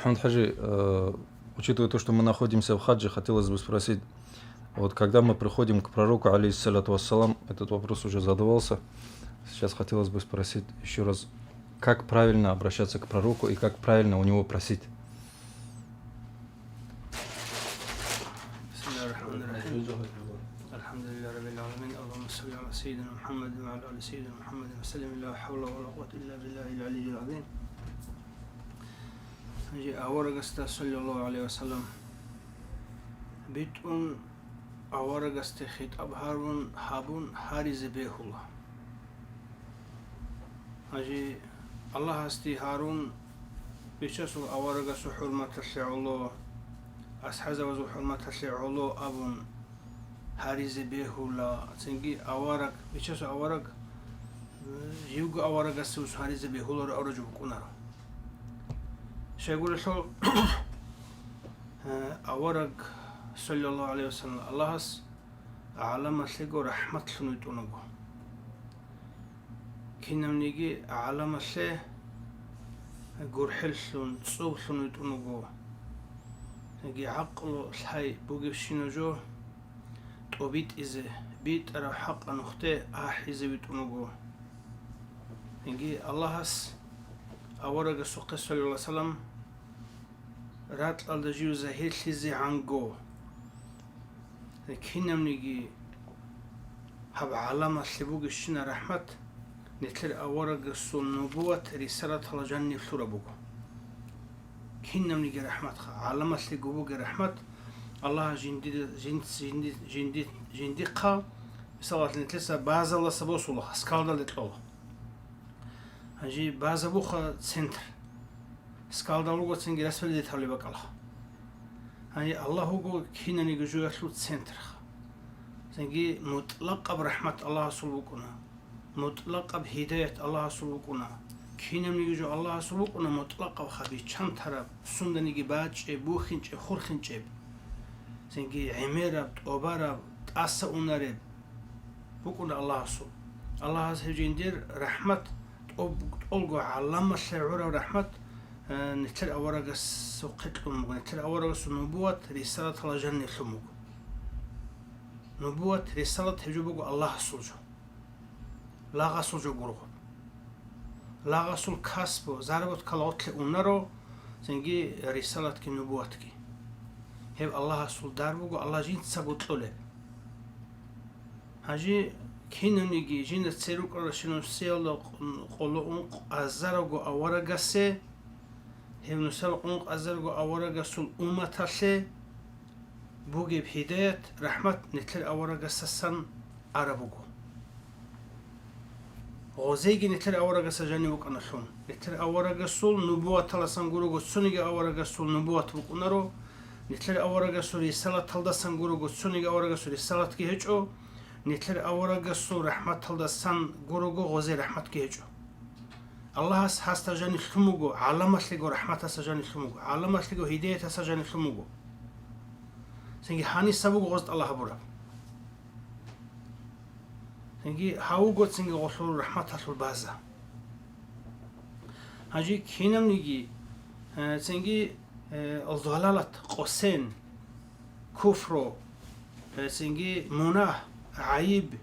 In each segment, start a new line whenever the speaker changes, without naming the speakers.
Мухаммад Хаджи, учитывая то, что мы находимся в хаджи, хотелось бы спросить, вот когда мы приходим к пророку, алейхиссалату вассалам, этот вопрос уже задавался, сейчас хотелось бы спросить еще раз, как правильно обращаться к пророку и как правильно у него просить?
Аварагаста саллаллаху алейхи вассалам битун аварагасте хитаб харун хабун харизе бехула ажи Аллах асти харун бишасу аварагасу хурматалли Аллах асхазавазу хурматалли Аллах абун харизе бехула цинги авараг бишасу авараг юга аварагасу харизе бехула арджу кунаро شيقول شو أورق صلى الله عليه وسلم الله علم سلقو رحمة لنوتونغو كينام نيجي علم سله قرحلسون تصوب لنوتونغو نيجي عقل الحي بوجي شنوجو توبيت إزه بيت أرى حق نخته أحيز بيتونغو نيجي الله أورق السوق صلى الله عليه وسلم رات الدجيو زهير لزي عنقو كينام نيجي هب علامة سبوق الشنا رحمة نتلر أورق السول نبوة رسالة الله جنة فلوربوكو كينام نيجي رحمة علامة سبوق رحمة الله جندي قا بصلاة نتلسا باز الله سبوس الله سكالدا لتلوه هجي باز أبوخا سنتر سكالدا لوجو تنجي رسول دي تالي بقالها هاي الله هو كينا نيجي جوا شلوت سنتر تنجي مطلق برحمة الله سبحانه مطلق بهداية الله سبحانه كينا نيجي جو الله سبحانه مطلق بخبي كم ترى سند نيجي باج بوخنج خورخنج تنجي عميرة أوبارة تأسى أونارب بكون الله سو الله هجيندير رحمة ألقوا علامة شعورة ورحمة نتر أورق السوقت لهم نتر أورق النبوة رسالة الله جنة لهم نبوة رسالة هجوبوا الله سوجو لا غسوجو غروب لا غسول كاسبو زاربت كلاوت لأمنارو زنجي رسالة كي نبوة كي هب الله سول داربو الله جين تسقط له هجي كينو نيجي جينا تسيروك رشنو سيلو قولون أزارغو أورغاسي هم نسال قونق أزارغو أورغاسول أمتاشي بوجي بهداية رحمة نتلر أورغاسسان عربوغو غوزيجي نتلر أورغاسا جاني بوك أنشون نتلر أورغاسول نبوة تلاسان غوروغو تسونيجي أورغاسول نبوة بوك أنارو نتلر أورغاسول رسالة تلداسان غوروغو تسونيجي أورغاسول رسالة كي هجو نتلر أورق السو رحمة الله سان غروغو غوزي رحمة كيجو الله هاستا جاني خموغو علامة لغو رحمة سجاني خموغو علامة لغو هداية سجاني خموغو سنجي هاني سبوغو غوزت الله برا سنجي هاوغو سنجي غوصلو رحمة الله بازا هاجي كينام نيجي سنجي الضلالة قوسين كفرو سنجي مناه عيب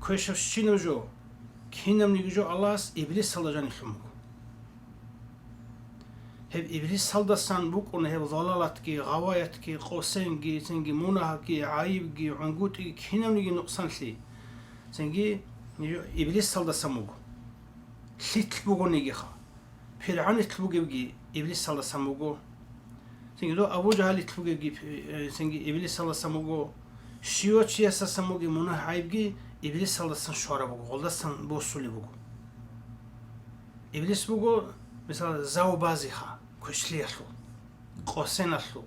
كويشوش شنوجو كينام نيجو الله إبليس صلى جاني خمو هب إبليس صلى سان بوكون هب ضلالتكي غوايتكي قوسينجي سنجي مناهكي عيبكي عنقوتكي كينام نيجي نقصان لي سنجي إبليس صلى سموغو ليت بوغو نيجي خا فرعون تلبوغي بجي إبليس صلى سموغو سنجي دو أبو جهل تلبوغي بجي سنجي إبليس صلى سموغو شيوتشي أساسا موجي مناه عيبجي إبليس صلى سان شورا بوغو غلدسان بوصولي بوغو إبليس بوغو مثلا زاو بازيخا كشلي أشلو قوسين أشلو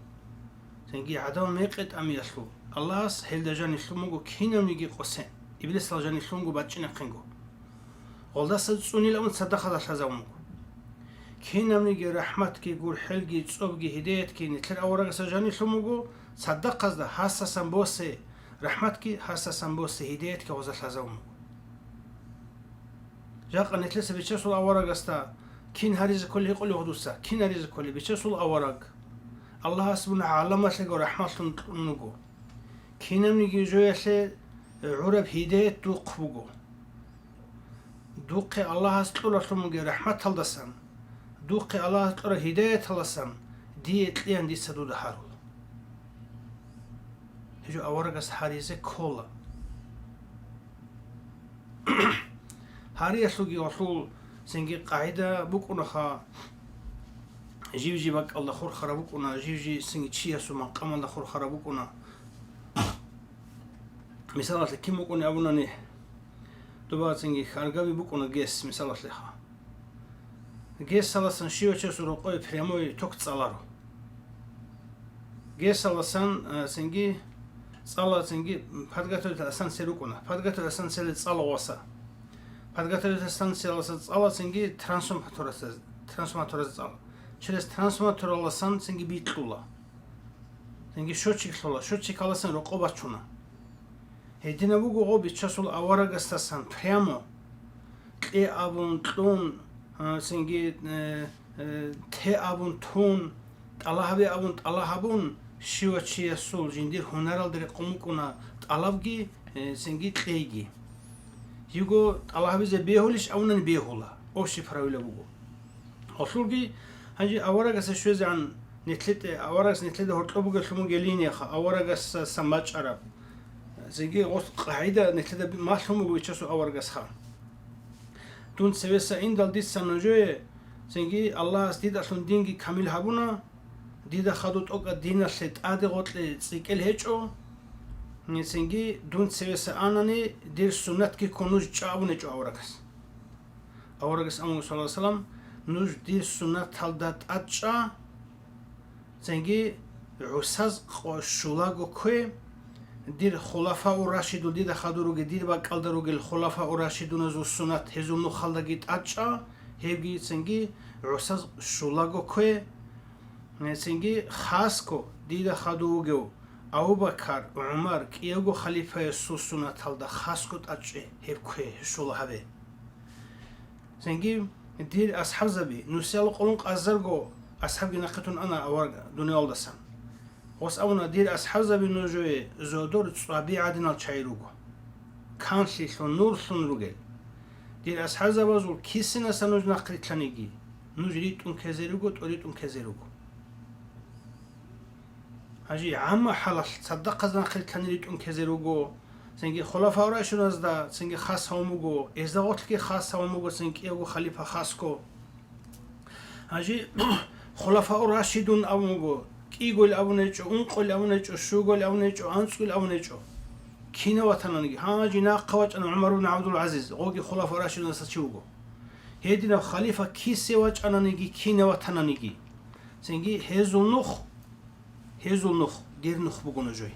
سنجي عدو ميقت أمي أشلو الله هل دجاني شلو موغو كينا ميجي قوسين إبليس صلى جاني شلو موغو باتشينا قنغو غلدسان تسوني لأون صدقة داشا موغو كينا ميجي رحمتكي قول حلقي تصوبكي هدايتكي نتلر أورغ سجاني شلو موغو صدق قصده حساسا بوسي رحمتك حساسا بوسي هدايتك وزل هزوم جاق نتلس بيتشسو الأورق استا كين هاريز كل يقول يهدوسا كين هاريز كل بيشسول أورق الله سبحانه علامة لقو رحمة نقو كينم نيجي جوية عرب هداية دوق بقو دوقي الله سطول رحمة رحمة تلدسن دوقي الله سطول هداية تلدسن دي تلين دي سدود حارو هجو أورغس هاريزة كولا هاري أسلوغي وصول سنجي قاعدة بوكونا جيب بك الله خور خرابوكونا جيب سنجي تشيا سوما قام الله خور خرابوكونا مثالات كم بوكونا أبونا نه دوباره سنجي خارجابي بوكونا جيس مثالات لها جيس سالسان شيو تشسو روقوي بريموي توك تسالارو جيس سالسان سنجي صلاة سنجي فادقته تلسان سيروكونا فادقته تلسان سيل صلاة واسا فادقته تلسان سيل صلاة سنجي ترانسفورماتورز صلاة через трансформаторласан سنجي بيتلولا سنجي شوتشيكلولا شوتشيكالасан روقобачуна هدينا بوغو غو بيتشاسول аварагастасан прямо ке абунтун سنجي те абунтун алаҳаби абунт алаҳабун شيوتشي سول جندير هنرال دري قومكونا طلبجي سنجي تيجي يجو الله بيز بيهولش أو نن بيهولا أو شيء فراويلا بوجو أصولجي هنجي أورجس شوز عن نتلت أورجس نتلت هرتلبوجا شلون جليني خا أورجس سماج عرب سنجي غص قاعدة نتلت ما شلون بيتشسو أورجس خا دون سويسا إن دال ديس سنجوي سنجي الله استيد أصلون دينجي كامل هابونا ديدا خدوت اوكا دينا سيت ادي غوتلي تسيكل هيچو نيسنجي دون سيوسا اناني دير سنت كي كونوج چاوني چو اورغس امو صلى الله عليه وسلم نوج دير سنت حالدات اتچا سنجي عساز شولاغو كوي دير خلفاء الراشدون ديدا خدوروغي دير با قلدروغي الخلفاء الراشدون زو سنت هزوم نو خالداگيت اتچا هيگي سنجي عساز شولاغو كوي سنجي خاسكو ديدا خدوغو أبو بكر عمر كيغو خليفة يسوسونا تالدا خاسكو تأجي هبكوي شولا هبه سنجي دير أصحاب زبي نسيالو قولنق أزرغو أصحاب جناقتون أنا أورغا دوني أولدسان وس أونا دير أصحاب زبي نوجوي زودور تصابي عادنا الشايروغو كان شيشون نور سون روغل دير أصحاب زبازول كيسنا سنوج ناقري تلانيجي نوجريتون كزيروغو توريتون كزيروغو هجي عامة حلال صدق زنا خيل كان يريدون كزيروغو سنجي خلفاء الراشدون ازدا سنجي خاص هموغو ازداغوت كي خاص هموغو سنجي ايغو خليفة خاصكو هجي خلفاء الراشدون اموغو كيغول ابونيچو انقول ابونيچو شوغول ابونيچو انسول ابونيچو كينا وطنانيجي هاجي ناقواج انا عمر بن عبد العزيز غوغي خلفاء الراشدون سچوغو هيدينا خليفة كيسي واج انانيجي كينا وطنانيجي سنجي هزول نخ دير نخ بوغو جوي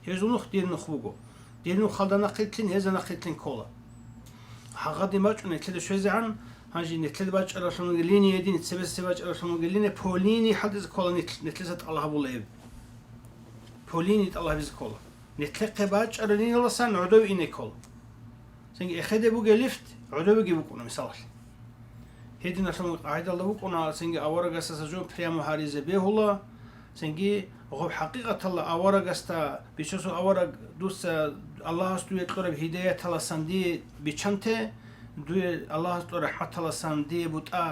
هزول نخ دير نخ بوغو دير نخ خالدا نقيتلين هزا نقيتلين كولا حقادي ماچ نتلد شوزي عن هاجي نتلد باچ ارشلون ليني يدي نتسبس باچ ارشلون ليني بوليني حدز كولا نتلزت الله بوليب بوليني الله بيز كولا نتلقى باچ ارلين لسان عدو اني كولا سنجي اخده بوغي لفت عدو بيجي بوكونا مثال هيدي نشلون قاعده الله بوكونا سنجي اورغا سسجو بريمو هاريزه بيهولا سنجي غب حقيقة الله أورق استا بيشوسو أورق دوس الله استوى تقرب هداية الله سندي بيشنته دوي الله استوى رحمة الله سندي بوتا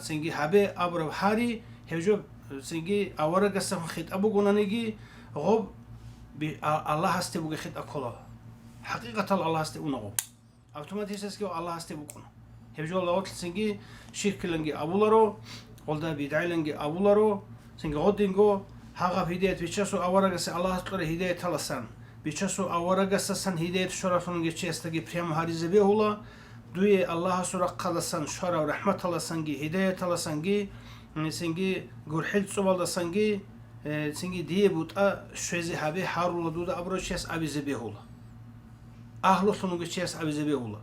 سنجي هبه أبرو هاري هجو سنجي أورق استا خيط أبو قنانيجي غب الله استي بوغي خيط أكولا حقيقة الله استي ونغو أوتوماتيسكي الله استي بوكونا هجو الله وقت سنجي شرك لنجي أبولارو قلدا بيدعي لنجي أبولارو سنجي غدينغو هاغا هداية بيشاسو أورغس الله تقول هداية تلسان بيشاسو أورغس سن هداية شرفون جيشيستغي بريم هاريزه بيهولا دوي الله سورة قدسان شرع ورحمة الله سنجي هداية تلسانجي سنجي غورحيل صوبال سنجي سنجي دي بوتا شوزي هابي حارولا دودا أبروشيس أبيزه بيهولا أهلو سنوغي چيس أبيزه بيهولا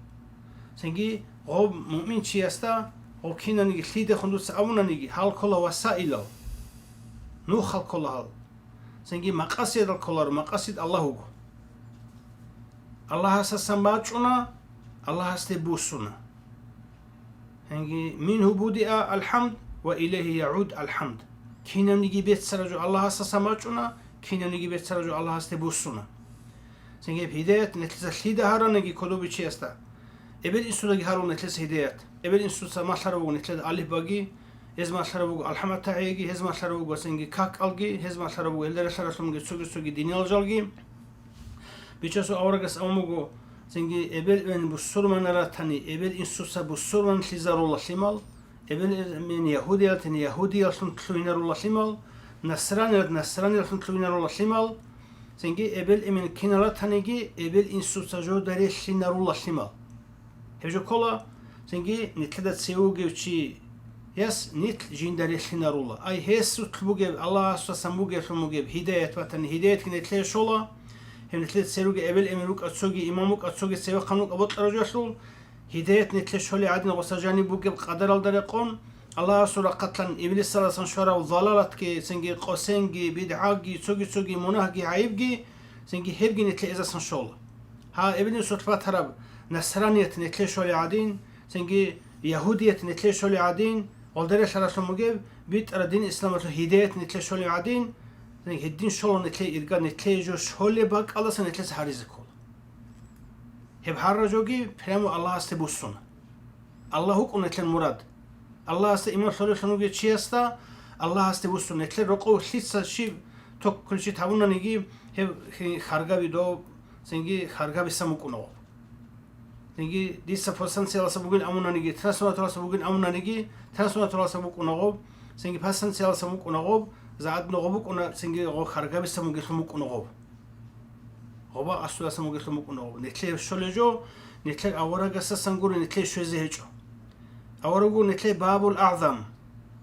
سنجي غوب مؤمن چيستا غوب كينا نيجي خليده خندوس أونا نيجي حال كلا وسائلو نو خلق الله سنجي مقاصد الكلار مقاصد الله هو الله سسماچونا الله استبوسونا هنگی منه بدأ الحمد وإليه يعود الحمد. كنا نيجي بيت سرجو الله هسا سماچونا، كنا نيجي بيت سرجو الله هسته بوسونا. سنگی هدایت نتلس هیده هرا نگی کدو بچی استا. ابل اینسو دگی هرو نتلس هدایت. ابل اینسو سماشر بگو نتلس الف باگی، هزماشر بگو الحمد تعیگی، هزماشر بگو سنگی کاک الگی، هزماشر بگو الدر شرشلمگی سوگی دینیال جالگی. بیچسو آورگس آموگو سنگی ابل من بسور من راتنی، ابل اینسو سا بسور من خیزارول شمال، ابل من یهودیال شون تلوینارول شمال، نصرانی شون تلوینارول شمال. سنگی ابل امین کنارات تنگی ابل اینسو ساجو داری شینارول شمال. هجو کلا سنگی نتلد سیوگی وچی یس نتل جین داری شینارولا. ای هست تلوگی الله سوسموگی فموگی هدایت وطن هدایت که نتلد شولا. هم نتلد سیروگی ابل امیروک اتسوگی اماموک اتسوگی سیو خانوک ابوت رجوشول. هدایت نتلد شولی عادی نقصجانی بوگی قدر الدر قون. الله سورة قتلن إبليس سلسان شورا وضلالت كي سنجي قوسنجي بدعاجي تسوجي مناهجي عيبجي سنجي هبجي نتلي إذا سنشول ها إبليس صوت هرب نصرانية نتلي شولي عادين سنجي يهودية نتلي شولي عادين والدري شرش المجيب بيت أردين إسلام هداية نتلي شولي عادين سنجي هدين شول نتلي إرجع نتلي جو شولي باك الله سنتلي سهاريز كول هب هر جوجي فريمو الله استبوسون الله هو نتلي المراد الله است ایمان سولوشنوگی چی استا الله است بوستو نتل رقو خیصا شی تو کلشی تابونا نگی خارگابی دو سنگی خارگابی سموکنو سنگی دیسا پوسنسیال سبوگین امونا نگی ترسوناتولا سبوگین امونا نگی ترسوناتولا سبوکنو سنگی پاسنسیال سموکنو زاد نغوبک اونا سنگی غو خارگابی سموگی سموکنو غوبا اسولا سموگی سموکنو نتل شولجو نتل اورگاسا سنگور نتل شوزهجو أورجو نتلي باب الأعظم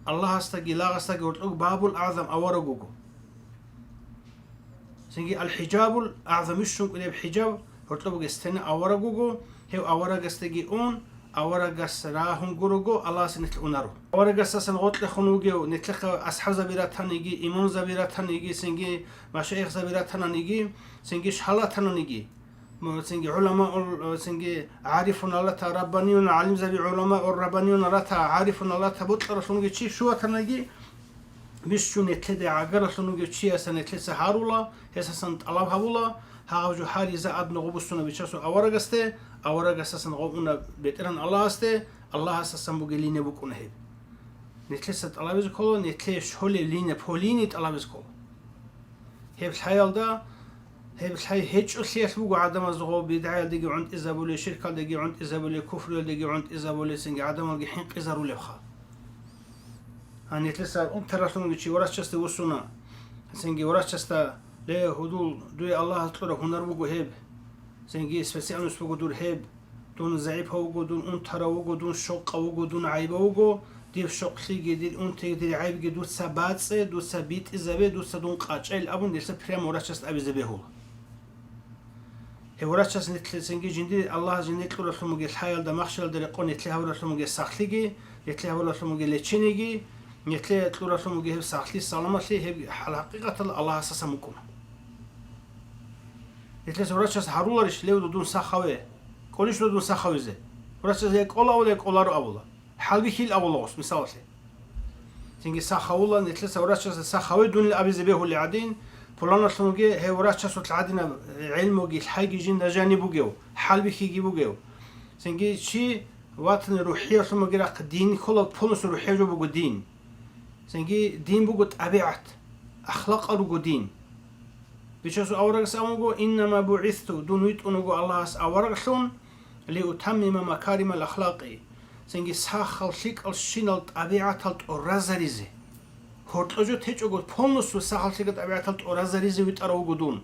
الله استجي لا استجي ورتلوك باب الأعظم أورجو سنجي الحجاب الأعظم الشنك اللي بحجاب ورتلوك استنى أورجو هو أورج استجي أون أورج سراهم جروجو الله سنتل أونارو أورج سن غطل خنوجو نتلخ أصحاب زبيرات هنيجي إمام زبيرات هنيجي سنجي مشايخ زبيرات هنيجي سنجي شحالات هنيجي سنجي علماء سنجي عارفون الله تا ربانيون عالم زبي علماء الربانيون الله تا عارفون الله تا بطل رسولنجي چي شو تنجي مش شو نتلد عقر رسولنجي چي اسا نتلد سهارولا هسا سنت الله هبولا هاوجو حالي زاد نغبستونا بيشاسو اورغسته اورغسا سن غونا بيتران الله استه الله اسا سنبوغي لينه بوكونه هيب نتلد ست الله بيزكولو نتلد شولي لينه بولينيت الله بيزكولو هيب الحيال دا هي بالحي هيج أشياء بوجو عدم الزغو بدعاء دقي عند إزابولي شركة دقي عند إزابولي كفر دقي عند إزابولي سنج عدم الجي حين إزارو لبخا هني تلسا ترى شي وراش شست وسونا سنجي وراش شست له هدول دوي الله تطلع هنر بوجو هيب سنجي سبسي أنس بوجو دور هيب دون زعيب هوجو دون ترى وجو دون شق وجو دون عيب وجو ديف شق خيجي دي تيجي عيب جي دور سبات دور سبيت إزابي دور سدون قاچل أبون دير سبريم وراش شست أبي زبيهول هوراتشاس نتل سنجي جندي الله جندي كل رسمه الحياة ده مخشل ده قون نتل هور رسمه ساخليجي نتل هور رسمه لتشينيجي نتل كل رسمه ساخلي سلامتي هي الحقيقة الله أساسا مكون نتل هوراتشاس هارولارش ليه دون ساخوي كلش دون ساخوي زي هوراتشاس هيك أولا ولا هيك أولارو أولا حلبي خيل أولاوس مثال سنجي ساخولا نتل هوراتشاس ساخوي دون الأبي زبيه اللي عادين فلان رسموجي هي ورات شاسوت العادنا علموجي الحاجي جين دجاني بوجيو حلبي خيجي بوجيو سنجي شي واتن روحية رسموجي راق دين كله بولس روحية جو بوجو دين سنجي دين بوجو طبيعة أخلاق أروجو دين بيشاسو أورغس أموجو إنما بعثتو دونيت أنوجو الله أس أورغسون لأتمم مكارم الأخلاق سنجي ساخل شيك الشين الطبيعة الرزريزي هورتلوجو تيجو بولنسو ساخلتيغ طبيعتالت اورازاريزي ويتاروغودون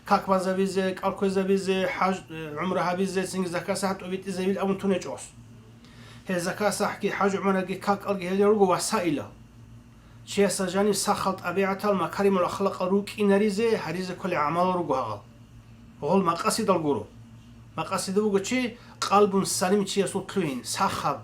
كاك بازابيزي كالكوزابيزي حاج عمرها بيزي سينغ زكاه ساحت وبيت زيل امون تونيجوس هي زكاه صاحكي حاج عمرها كاك الغي هيروغو وسائل شي سجاني ساخلت طبيعتال مكارم الاخلاق روكيناريزي هريزي كل اعمال روغو غول مقاصد الغورو مقاصد بوغو تشي قلب سليم تشي سوتلوين ساخب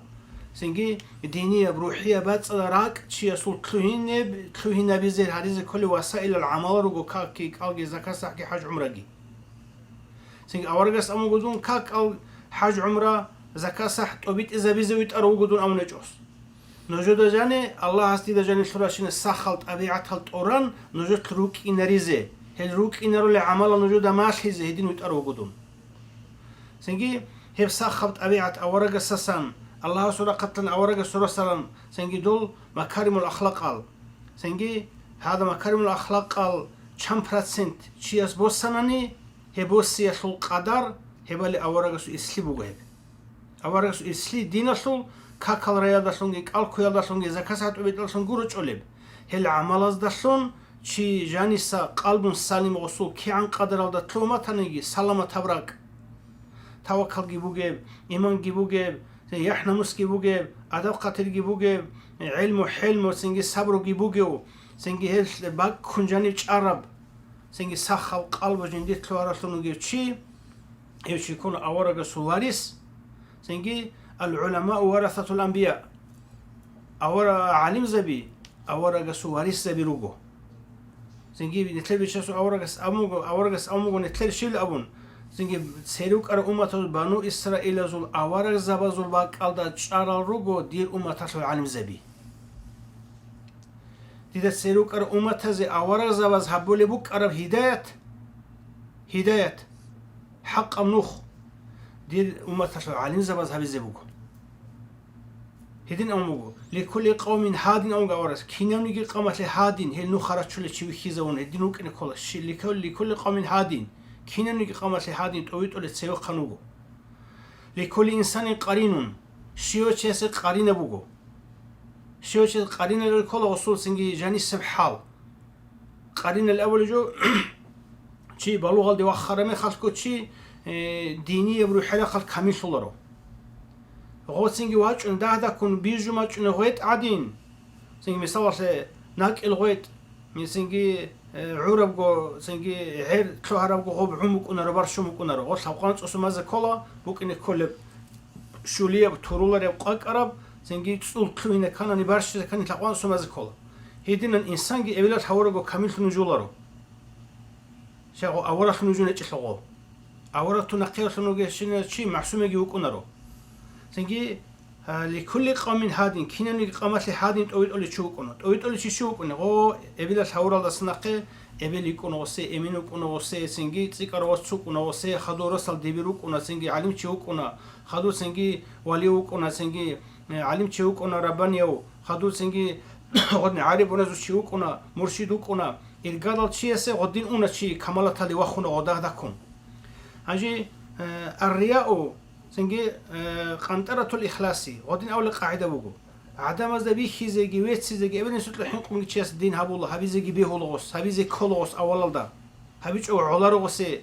سنجي دينية بروحية بات راك شيء صوت كلوهين بيزير هذه كل وسائل العمل رجو كاكي كالجي زكاة ساكي حاج عمرة جي سنجي أورجس أمو جدون كاك أو حاج عمرة закасах тобит изабизевит аругудун амнечос ножода жане Аллах асти да жане сурашине сахал табиатал торан ножот рук инаризе хел рук инаруле амала ножода махизе хедин вит аругудун сенги хев сахал табиат аварага сасан Аллах сура qatlan аварага сура салам сенги дол макаримул ахлақал сенги هذا مكارم الأخلاق قال كم %؟ چیاس بوسانانی هبوسی اصل قدر هبالی آوارگسو اسلی بگوید آوارگسو اسلی دین اصل کاکال ریا داشتونگی کالکویا داشتونگی زکاسات اوید داشتون گروچ اولب هل عمل از داشتون چی جانیسا قلبون سالم اصول کیان قدر آل داشتوماتانگی سلامت تبرک توکل گی بگوید ایمان گی بگوید یحنموس گی بگوید ادب قطر گی بگوید علم و حلم و سنگی صبر گی بگوید سنگی هل باگ کنجانی عرب سنگی سخال قلب جندی تلوارشونگی چی هیچی کن آوارگ سواریس سنگی العلماء ورثة الأنبياء آوار عالم زبی آوارگ سواریس زبی روگو سنگی نتل بیشتر آوارگس آموگو نتل شیل ابون سنگی سیروک ار امت بانو اسرائیل زول آوارگ زبا زول باگ آلدا چارال روگو دیر امت عالم زبی دیده سیروک ار امت از آوارگ زباز حبولی بک عرب هدایت حق امنوخ دیر امت عالم زباز حبی زبوگو هدين أموجو لكل قوم هادين أموجا ورس كينام نيجي قامت لهادين هل نخرج شو لشيء خيزون هدين ممكن كل شيء لكل قوم هادين كينام نيجي قامت لهادين تويت ولا تسيو خنوجو لكل إنسان قرين شيء شيء قرين أبوجو شيء قرين لكل أصول سنجي جاني سبحال قرين الأول جو شيء بلوغ الدي وخرمي خلقو شيء ديني بروح حلا خلق كامل صلرو غوت سنجي واج ان ده كون بيجو ماج ان غويت عادين سنجي مثلا ناك الغويت من سنجي عرب جو سنجي عير شهرب جو غوب عمق ان ربر شمق ان غوت سبقانت اسماز كولا بوك ان كل شوليه تورولر يقاق عرب سنجي تصول كلين كان نبرش كان تقوان اسماز كولا هيدين الانسان جي اولاد حورغو كامل نجولارو شاغو اورخ نجو نچلغو اورخ تنقير نوجه شنو شي محسومه جي وكنرو سنجي لكل قوم هادين كنا نيجي قامت لهادين تويت أولي شوكونه تويت أولي شوكونه هو إبلا الحورة السنقة إبلا يكون وسي إمين يكون وسي سنجي تذكر وسوكونه وسي خدو رسل دبيروكونه سنجي علم شوكونه خدو سنجي وليوكونه سنجي علم شوكونه ربانيو خدو سنجي غدن عارف ونزو شوكونه مرشدوكونه الجدال شيء سه غدين أونه شيء كمالات اللي وخونه غدا دكون هجي الرياء سنجي قنطرة الإخلاصي غادين أول قاعدة بقول عدم از دبی خیزگی ویت سیزگی اول نسوت لحین قومی چیز دین هبوله هبیزگی بیهولوس هبیزی کلوس اول دا هبیچ او علارو قصه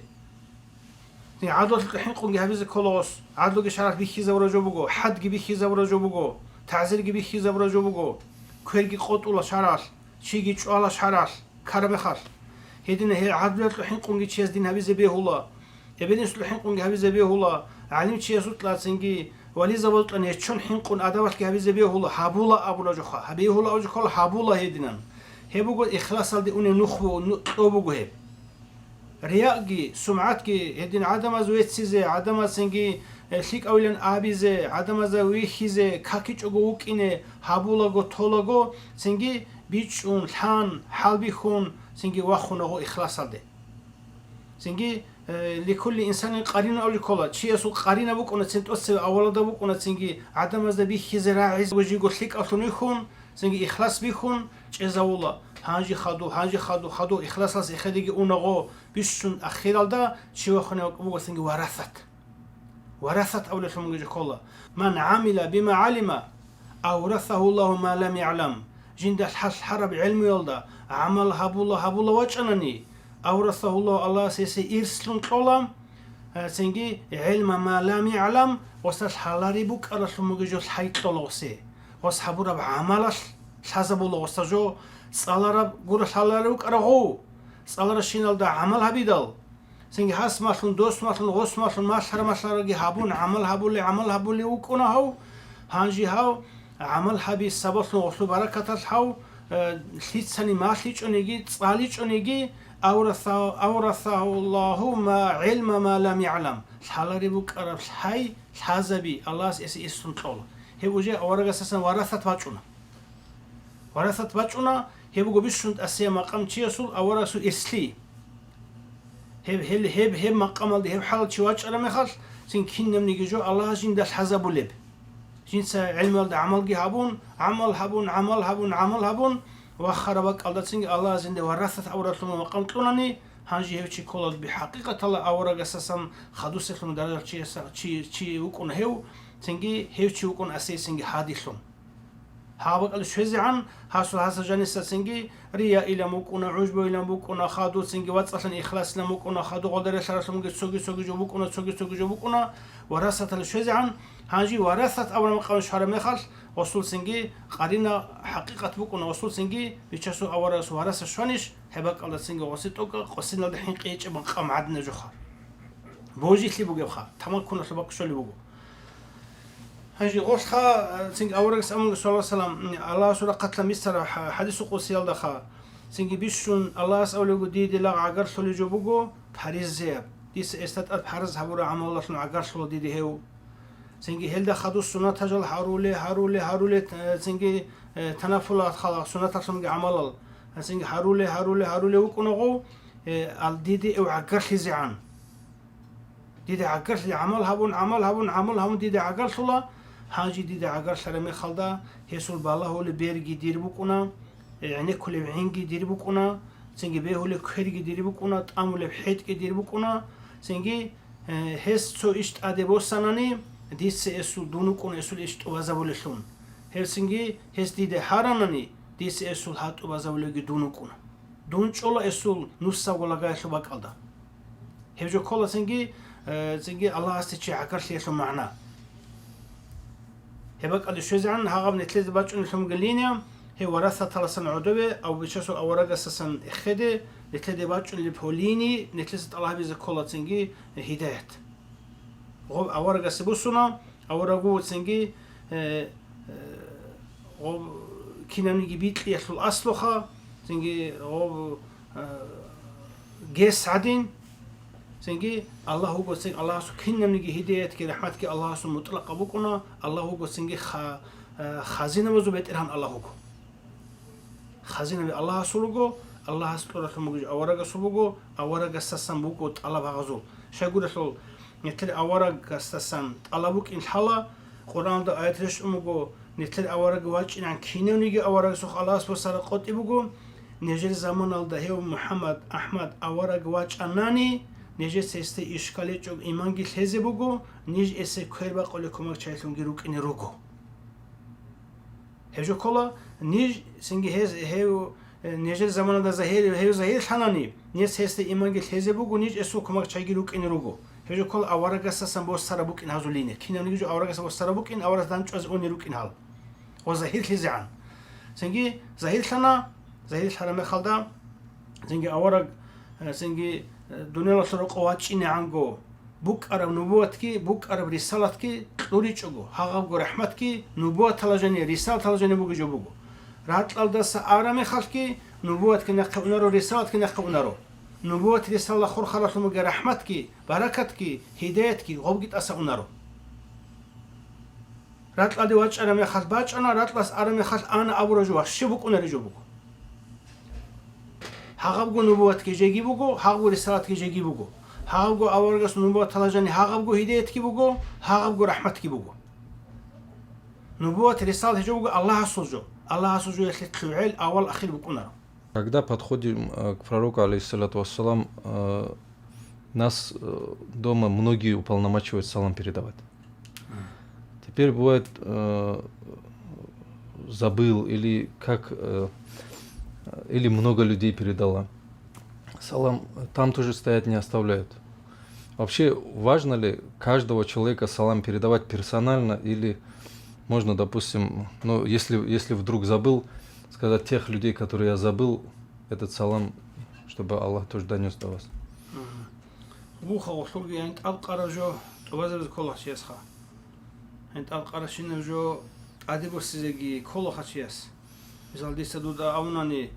نی عدل لحین قومی هبیزی کلوس عدل کی شرط بی خیز ورجو بگو حد کی بی خیز ورجو بگو تعزیر کی بی خیز ورجو بگو کوهرگی قط اولا شرط چیگی چوالا شرط کارم خال هدین هی عدل لحین قومی چیز دین هبیزی بیهولا اول نسوت لحین قومی هبیزی بیهولا علم چیز اوت لاتنگی ولی زبط ان چون حنقون ادوات که هبیز بیهولا حبولا ابولا جخا هبیهولا او جخا حبولا هدینن هبوگو اخلاص الدی اون نخو توبوگو هب ریاگی سمعتگی هدین عدم از ویت سیزه عدم از سنگی شیک اولن آبیزه عدم از ویخیزه کاکیچ اوگو وکینه حبولا گو تولاگو سنگی بیچ اون لحن حال بیخون سنگی واخونگو اخلاص الدی سنگی لكل إنسان قرين أو لكلا شيء يسوق قرين أبوك أنا سنت أصل أول ده أبوك أنا سنجي عدم از دبي خزراعز وجي قلتلك أصلا يخون سنجي إخلاص بيخون جزا والله هانجي خدو إخلاص لس إخديجي أونغو بيشون أخير ده شيء وخنا أبوك سنجي ورثت أول شو مجي كلا من عمل بما علم أورثه الله ما لم يعلم جند الحرب علم يلدا عمل هبولا وجهني أورثه الله سيسي إرسلون كلام سنجي علم ما لم يعلم وسط حلاري بوك أرسل مجيجو الحيط طلوسي وصحبو رب عملش حسب الله وسجو صالرب قول حلاري بوك أرغو صالر شينال دا عمل هبيدل سنجي حس ماشون دوست ماشون غوس ماشون ماشرجي هابون عمل هبولي وكونا هاو هانجي هاو عمل هبي سبب نوصل بركة هاو ليت سني ماش ليش أنيجي صاليش أنيجي أورثه الله ما علم ما لم يعلم حلاري بوك أرب حي ლაზაბი ალას ეს ისუნ ტოლა ჰებუჯე ავარაგასასან ვარასათ ვაჭუნა ვარასათ ვაჭუნა ჰებუგო ბიშუნ ასია მაყამ ჩიასულ ავარასუ ესლი ჰებ მაყამალდი ჰებ ჰალჩი ვაჭარა მეხალ სინ ქინნემნიგიჯო ალაჟინ და ლაზაბულებ ჯინსა ილმალ და ამალგი ჰაბუნ ამალ ჰაბუნ ვახარა ვაკალდაცინ ალაჟინ და ვარასათ ავარასუ მაყამ ტუნანი هنجي هيك كولد بحقيقة الله أورا قصصاً خدوس لهم درجة شيء وكون هيو تنجي هيك وكون أساس تنجي حادثون هابق الشوزي عن هاسو هاسا جانسة تنجي ريا إلى مكونا عجبه إلى مكونا خادو تنجي واتسلن إخلاص إلى مكونا خادو قدر شرس ممكن سوقي جو مكونا سوقي جو مكونا ورثة الشوزي عن هنجي ورثة أول مقام شهر مخال وصول سنجي قرينا حقيقة بكونا وصول سنجي بيشسو أورا ورثة شوانش هبك الله سنجي وسيتوكا قصينا الحين قيتش مقام عدنا جوخا بوجي اللي بوجي بخا تمام كنا سبق شو اللي بوجو هنجي غوشخا سنجي أورا سأمون صلى الله عليه وسلم الله سورة قتل مستر حديث قصي الدخا سنجي بيشون الله سأولو ديدي لا عقر سولي جو بوجو بحريز زياب ديس استات بحرز هبورا عمل الله شنو عقر سولو ديدي هيو سنجي هلدا خدو السنة تجل هارولي سنجي تنافلات خلاص سنة تسمى عمل سنجي هارولي وكونغو الديدي او عقر زعان ديدي عقر عمل هبون ديدي عقر صلا هاجي ديدي عقر سلامي خلدا هيسول بالله هو بيرجي دير بكونا يعني كل بعينجي دير بكونا سنجي بيه هو كهرجي دير بكونا تأمل بحيت دير بكونا سنجي هس سو إشت أدبو سناني ديس اسول دونكون اسول اشت وازابولشون هلسنجي هس ديده هاراناني ديس اسول هات وازابولگي دونكون دونچولا اسول نوساغولا گايشو باقالدا هجو كولا سنجي الله استچي عقرشيشو معنا هبقال شوزعن هاغب نتلز باچون شوم گلينيا هي ورثه تلسن عدوه او بيشسو اورغا سسن اخده نتلز باچون لبوليني نتلز الله بيز كولا سنجي هدايت غوب أورجا سبوسنا أورجو تسنجي غوب كنا نيجي بيت لي أصل أصلها تسنجي غوب جيس عدين تسنجي الله هو تسنجي الله سو كنا نيجي هداية كرحمتك الله سو مطلق أبوكنا الله هو تسنجي خزينة مزوبة إرهان الله هو خزينة الله سلوكو الله سلوكو تموجي أورجا سلوكو أورجا سسم بوكو الله بعزو شاقول شلون نتل أورق استسان طلبوك إن حلا قرآن ده آيات رش أمجو نتل أورق واجن عن كينو نيجي أورق سوخ الله سبحانه قط إبجو نجر زمان الدهيو محمد أحمد أورق واج أناني نجر سيستي إشكالي جو إيمان جل هزي بجو نج إسه كهربا قولكم أكشايتون جروك إن روكو هجو كلا نج سنجي هيو نجر زمان ده زهير حناني نج سيستي إيمان جل هزي بجو نج إسه كم أكشاي جروك إن روكو هجو كل أورجاسا سنبوس سرابوك إن هذولينه كنا نيجي أورجاسا بوس سرابوك إن أورج دانش أز أوني روك إن هال وزهير خزعان سنجي زهير حنا زهير حرام خالدا سنجي أورج سنجي دنيا لسرق واتش إن عنجو بوك أرب نبوتكي بوك أرب رسالتكي لوريتشوجو هاغب رحمتكي نبوت تلاجني رسالة تلاجني بوجو جوبوجو رات الدس أرامي خالكي نبوتك نقونارو رسالتك نقونارو نبوت رسالة خور خلاص مجا رحمتك بركتك هدايتك غوجت أسأونارو راتلا دي واتش أنا مخاص باش أنا راتلاس أنا مخاص أنا أبو رجوا شبك أنا رجوا بكو هاغبو نبوتك جيجي بكو هاغبو رسالتك جيجي بكو هاغبو أورجس نبوت تلاجني هاغبو هدايتك بكو هاغبو رحمتك بكو نبوت رسالة جوجو الله سوجو يخلي أول أخير بكو نارو.
Когда подходим к пророку, алейхиссалату вассалам, нас дома многие уполномачивают салам передавать. Теперь бывает забыл или или много людей передало. Салам там тоже стоять не оставляют. Вообще важно ли каждого человека салам передавать персонально или можно, допустим, ну если вдруг забыл, сказать тех людей, которые я забыл, этот салам, чтобы Аллах тоже донес до вас.
Буха услуги ант алқаражо товазез колахчиас ха. Ант алқарашинажо адибосизеги колахчиас. Мисал диса дуда аунани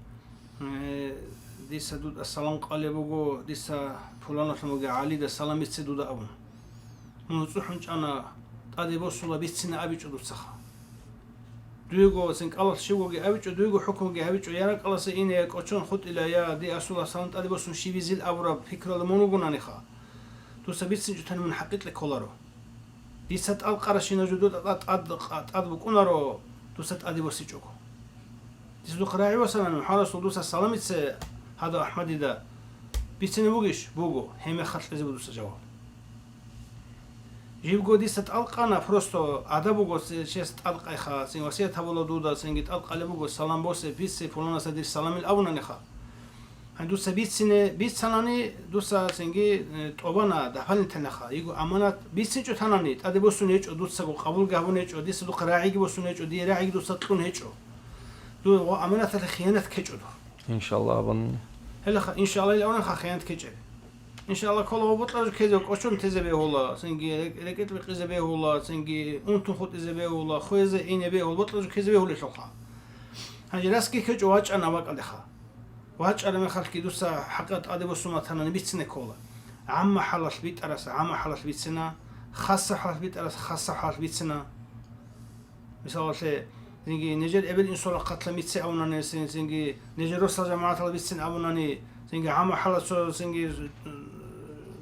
диса дуда салам qalebуго диса фулана шамуга али да салам итсе дуда аун. Муцухун чана адибосула бицина абичу дуцаха. Дуйго син калас шивоги абичу дуйго хукумги абичу яра каласа ине кочон хут ила я ди асула сант адибосун шивизил авра фикрал монугунаниха. Дуса бицин жутан мун хақиқли коларо. Дисат алқарашина жудут адбукунаро дусат адибоси чуко. Дисду қраи васанан харасу дуса саламитсе хада ахмадида бицин бугиш буго хеме хатлизи будуса жаваб. Живго дисат алқана просто адабуго чест алқайха син васия табула дуда сингит алқалебуго салам босе биссе фуланаса дир саламил авунаниха. Дуса бицine бицанани дуса синги тобана дафалинтанаха иго аманат бицинчо танани адибосун ечо дусаго қабул гавун ечо дисду қраиги босун ечо ди раиги дуса тлун ечо ду аманат хиянат кечо
иншалла абан
хела иншалла илаван хиянат кече иншалла коло ботлаж кезо кочун тезебе хола синги рекет қизебе хола синги унтун хут изебе хола хоезе инебе хола ботлаж кезебе хола шоха хажираски кечо вачана вакалеха واجعل من خلق دوسا حقت أدبوسوما تناني بيتسنة كولا عم حلال بيت أرس عم حلال بيتسنة خاصة حلال بيت أرس خاصة حلال بيتسنة مثال شيء زنجي نجد قبل إنسان قتل ميتسي أوناني زنجي نجد رسل جماعة البيتسنة أوناني زنجي عم حلال شو زنجي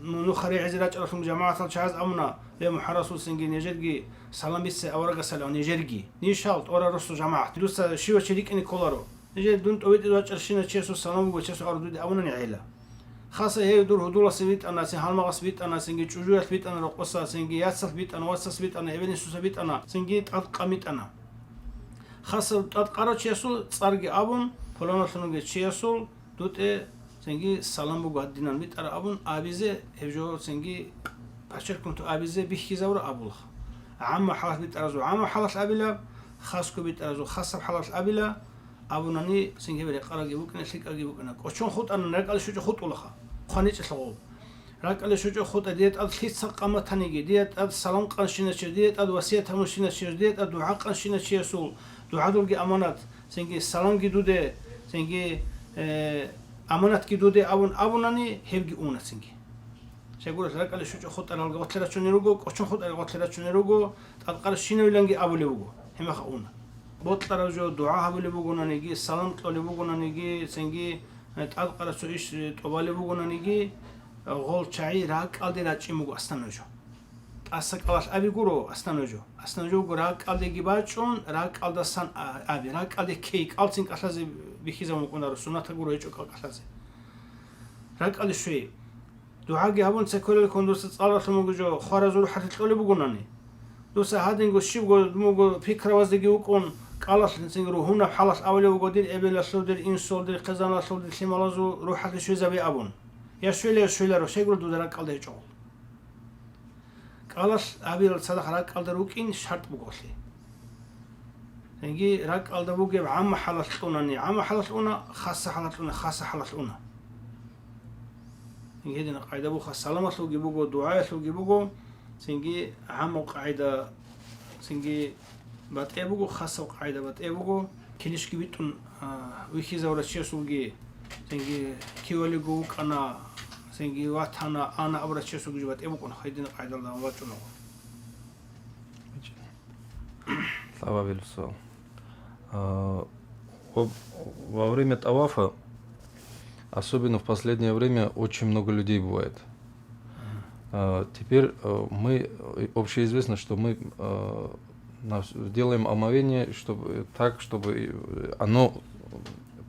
نخري عزيرات أرسم جماعة الشعاز أونا لما حرسوا زنجي نجد جي سلام بيتسي أورجا سلام نجد جي نيشالت أورا رسل جماعة دوسا شيء شريك إني كولارو نجد دون تويت إذا أرشينا تشيسو سلام وتشيسو أردود أونا نعيلا خاصة هي دور هدولا سبيت أنا سين هالمغاس بيت أنا سينجي تشجوع بيت أنا رقصة سينجي ياسف بيت أنا واسس بيت أنا إبن سوس بيت أنا سينجي تقاميت أنا خاصة تقارو تشيسو تصارجي أبون فلان شنو تشيسو دوت سينجي سلام بقدينا بيت أنا أبون أبيزة هجو سينجي باشر كنتو أبيزة بيخيزور أبوله عم حلاش بيت أرزو عم حلاش أبيلا خاصكو بيت أرزو خاصة حلاش أبيلا أبوناني سينجي بري قراجي بوكنا شيك أرجي بوكنا كوشون خود أنا نرجع لشوجو خود ولخا خانيش شغل رجع لشوجو خود ديت أد خيت سقامة تانيجي ديت أد سلام قنشينا شيء ديت أد وصية همشينا شيء ديت أد دعاء قنشينا شيء سول دعاء دولجي أمانات سينجي سلام جدوده سينجي أمانات جدوده أبوناني هبجي أونا سينجي شغل رجع لشوجو خود أنا الجوات لرا شنيروجو كوشون خود الجوات لرا شنيروجو أد قرشينا ويلانجي أبوليوجو هم خاونا بطلع جو دعاء بولي بقولنا نيجي سلام تقولي بقولنا نيجي سنجي تأذكر سويش تقولي بقولنا نيجي غول شعي راك ألدي راجي مغو أستنوجو أسك ألاش أبي غورو أستنوجو راك ألدي جباچون راك ألدا سان أبي راك ألدي كيك ألتين أشلازي بخيزة مكونا رسولنا تقولوا يجو كالك أشلازي راك ألدي شوي دعاء جهابون سكولي الكوندوس تسألت مغو جو خارزور حتى تقولي بقولنا ني دوسا هادينغو شيبغو مغو فكرة وزدگي وكون قالش نسيرو هنا حلش أولي وقدير إبلا سودير إنسول دير قزانا سودير سيمالازو روحات لشويزا بي أبون يا شويلة رو شيقول دو دراك قلده جول قالش أبي الصدق راك قلده روكين شرط بقوشي نجي راك قلده بوكي عم حلش لوناني عم حلش لونا خاصة حلش لونا نجي هدينا قاعدة بوخا سلامة لوكي بوكو دعاية لوكي بوكو سنجي عم قاعدة سنجي بات أبوكو خاصة قاعدة بات أبوكو كنيش كبيتون ويخيزا ولا تشيسوجي سنجي كيولي جوك أنا سنجي واتانا أنا أبرا تشيسوجي بات أبوكو هيدينا قاعدة الله واتشونه.
Слава Велесу. Во время тавафа, особенно в последнее время, очень много людей бывает. Теперь мы, общеизвестно, что мы делаем омовение чтобы оно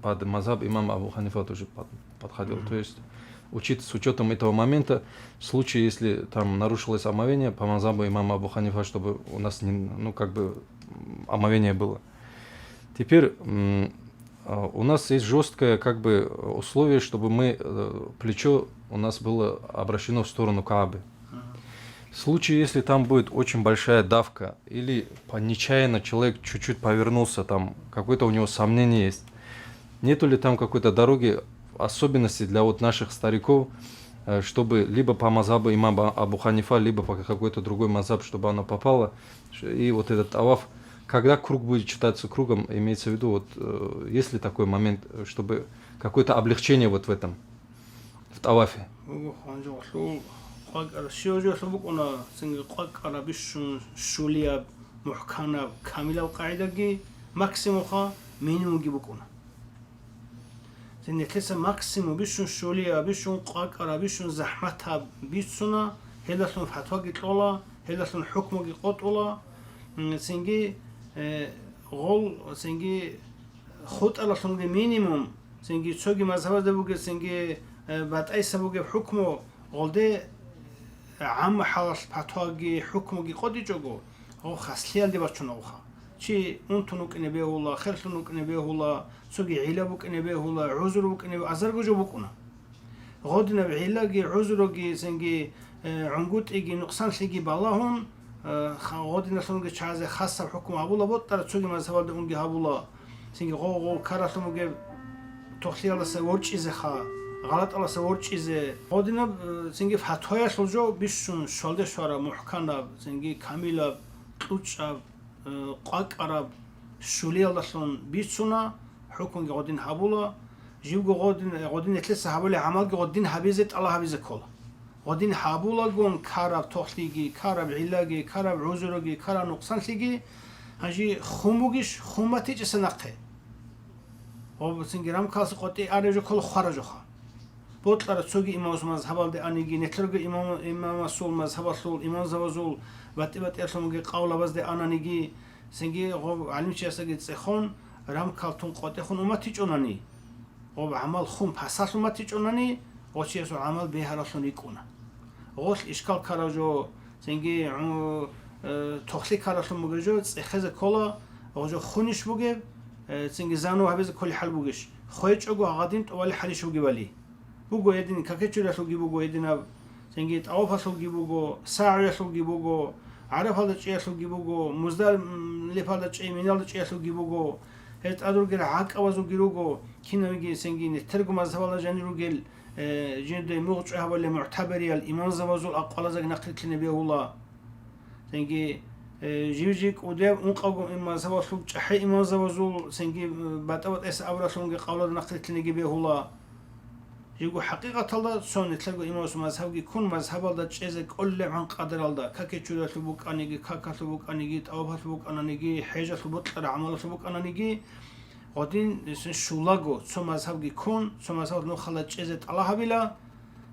под мазхаб имама Абу Ханифа тоже подходило. То есть с учетом этого момента, в случае, если там нарушилось омовение по мазхабу имама Абу Ханифа, чтобы у нас омовение было. Теперь у нас есть жесткое условие, чтобы плечо у нас было обращено в сторону Каабы. В случае, если там будет очень большая давка или нечаянно человек чуть-чуть повернулся, там какое-то у него сомнение есть, нету ли там какой-то дороги, особенности для наших стариков, чтобы либо по мазхабу имама Абу Ханифа, либо по какой-то другой мазхаб, чтобы оно попало, и этот таваф, когда круг будет читаться кругом, имеется в виду, есть ли такой момент, чтобы какое-то облегчение в этом, в тавафе?
قاقر شيوجو ثبقنا سنجي قاقر بيشون شوليا محكانا كاملة وقاعدة جي ماكسيمو خا مينيمو جيبوكونا سنجي تلسا ماكسيمو بيشون شوليا بيشون قاقر بيشون زحمتها بيشونا هلسون فتوى جي طولا هلسون حكمو جي قطولا سنجي غول سنجي خود ألسون جي مينيموم سنجي تسوغي مذهبه دبوغي سنجي بعد أي سبوغي حكمو غولده عام حالش فتواغي حكموغي قدي جوغو او خاصليال دي بچون اوخا چي اونتونوك اني بهولا خيرتونوك اني بهولا سوغي عيلابوك اني بهولا عذروك اني ازرغو جوبوكونا غودنا بعيلاغي عذروغي سنجي عنقوت ايغي نقصان سيغي باللهون غودنا سونغي چازه خاصه حكم ابولا بوتر سوغي مذهبالده اونغي هابولا سنجي غو كاراتونوغي توخليالسه ورچيزه خا غلط الله سوور چیزه خودینا سنگی فتوای سوجو بیشون شالده شورا محکم سنگی کاملا توچا قاقرا شولی الله سون بیشونا حکم گودین حبولا جیو گودین اتلس حبولا عمل گودین حبیزت الله حبیز کل گودین حبولا گون کارب توخلیگی کارب علاگی کارب عذرگی کارب نقصان لیگی هجی خموگیش خماتی جسه نقه او سنگی رام کاس قطعی آرجو کل خارجو خا بوتلار تسوغي إمام مذهب ده أنيجي نتلقى إمام مسؤول مذهب رسول إمام زوجول بات إرسموجي قول بس ده أنا نيجي سنجي غو علم شيء سجى تسخون رام كالتون قاطع خون وما تيج أناني غو عمل خون حساس وما تيج أناني وشيء سو عمل به رسول يكونه غوش إشكال كراجو سنجي تخلي كراسون مجرد إخذ كلا غو خونش بوجي سنجي زانو هبز كل حل بوجش خويج أجو عادين طوال حليش بوجي بالي بوجو يدين كاكيتشورا سوجي بوجو يدينا سنجيت أوفا سوجي بوجو ساعة سوجي بوجو عرف هذا الشيء سوجي بوجو مزدار لف هذا الشيء من هذا الشيء سوجي بوجو هت أدور جل عاق أوازو جروجو كنا نيجي سنجي نترجم مذهب الله جانيرو جل جند موقع هذا اللي معتبري الإمام زوازو الأقوال زج نقلت لنبيه الله سنجي جيجيك ودير أنقاقو إما زوال سوق حي إمام زوازو سنجي باتوات إس أورا سونجي قولا نقلت لنبيه الله يقول حقيقة الله سون تلاقوا إمام مذهب يكون مذهب الله تجزء كل عن قدر الله ككتشورة سبوك أنيجي ككسبوك أنيجي توبة سبوك أنيجي حاجة سبوك ترى عمل سبوك أنيجي قدين شولاغو سو مذهب يكون سو مذهب نو خلا تجزء الله بلا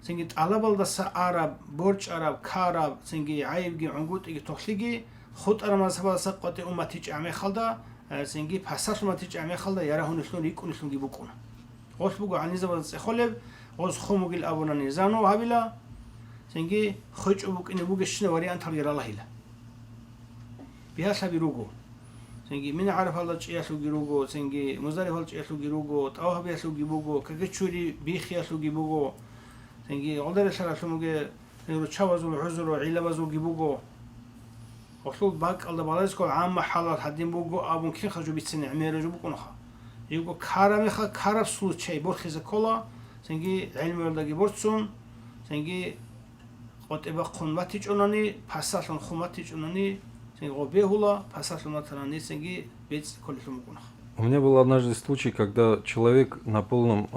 سنجي الله بالله سعرب برج عرب كارب سنجي عيبجي عنقود يجي تخليجي خود أنا مذهب سقط أمتي جامع خلدا سنجي بحساس أمتي جامع خلدا يراهون شلون يكون شلون يبكون غوش بقول عن نزبة خلب غوش خموج الأبونا نزانو هبلا سنجي خج أبوك إن أبوك الشنا وري أن ترجع الله هلا بها سبيروجو سنجي من عرف الله شيء يسوق روجو سنجي مزاري الله شيء يسوق روجو تأوه بيسوق بوجو كجتشوري بيخي يسوق بوجو سنجي عذر سلا سموجي نقول شوازو العذر وعيلا بزوج بوجو وصل باك الله بالله كل عام محلات حدين بوجو أبون كين خرجوا بيتسنع عمير جو بكون خا يقول كارم خا كارب صوت شيء برخيز كلا سنجي علم ولدي برتسون سنجي قد إبقى قنبتي جناني بحساسون خمتي جناني سنجي غبيه هلا بحساسون مثلاً سنجي بيت كل شيء مكونه.
У меня был однажды случай, когда человек на полном,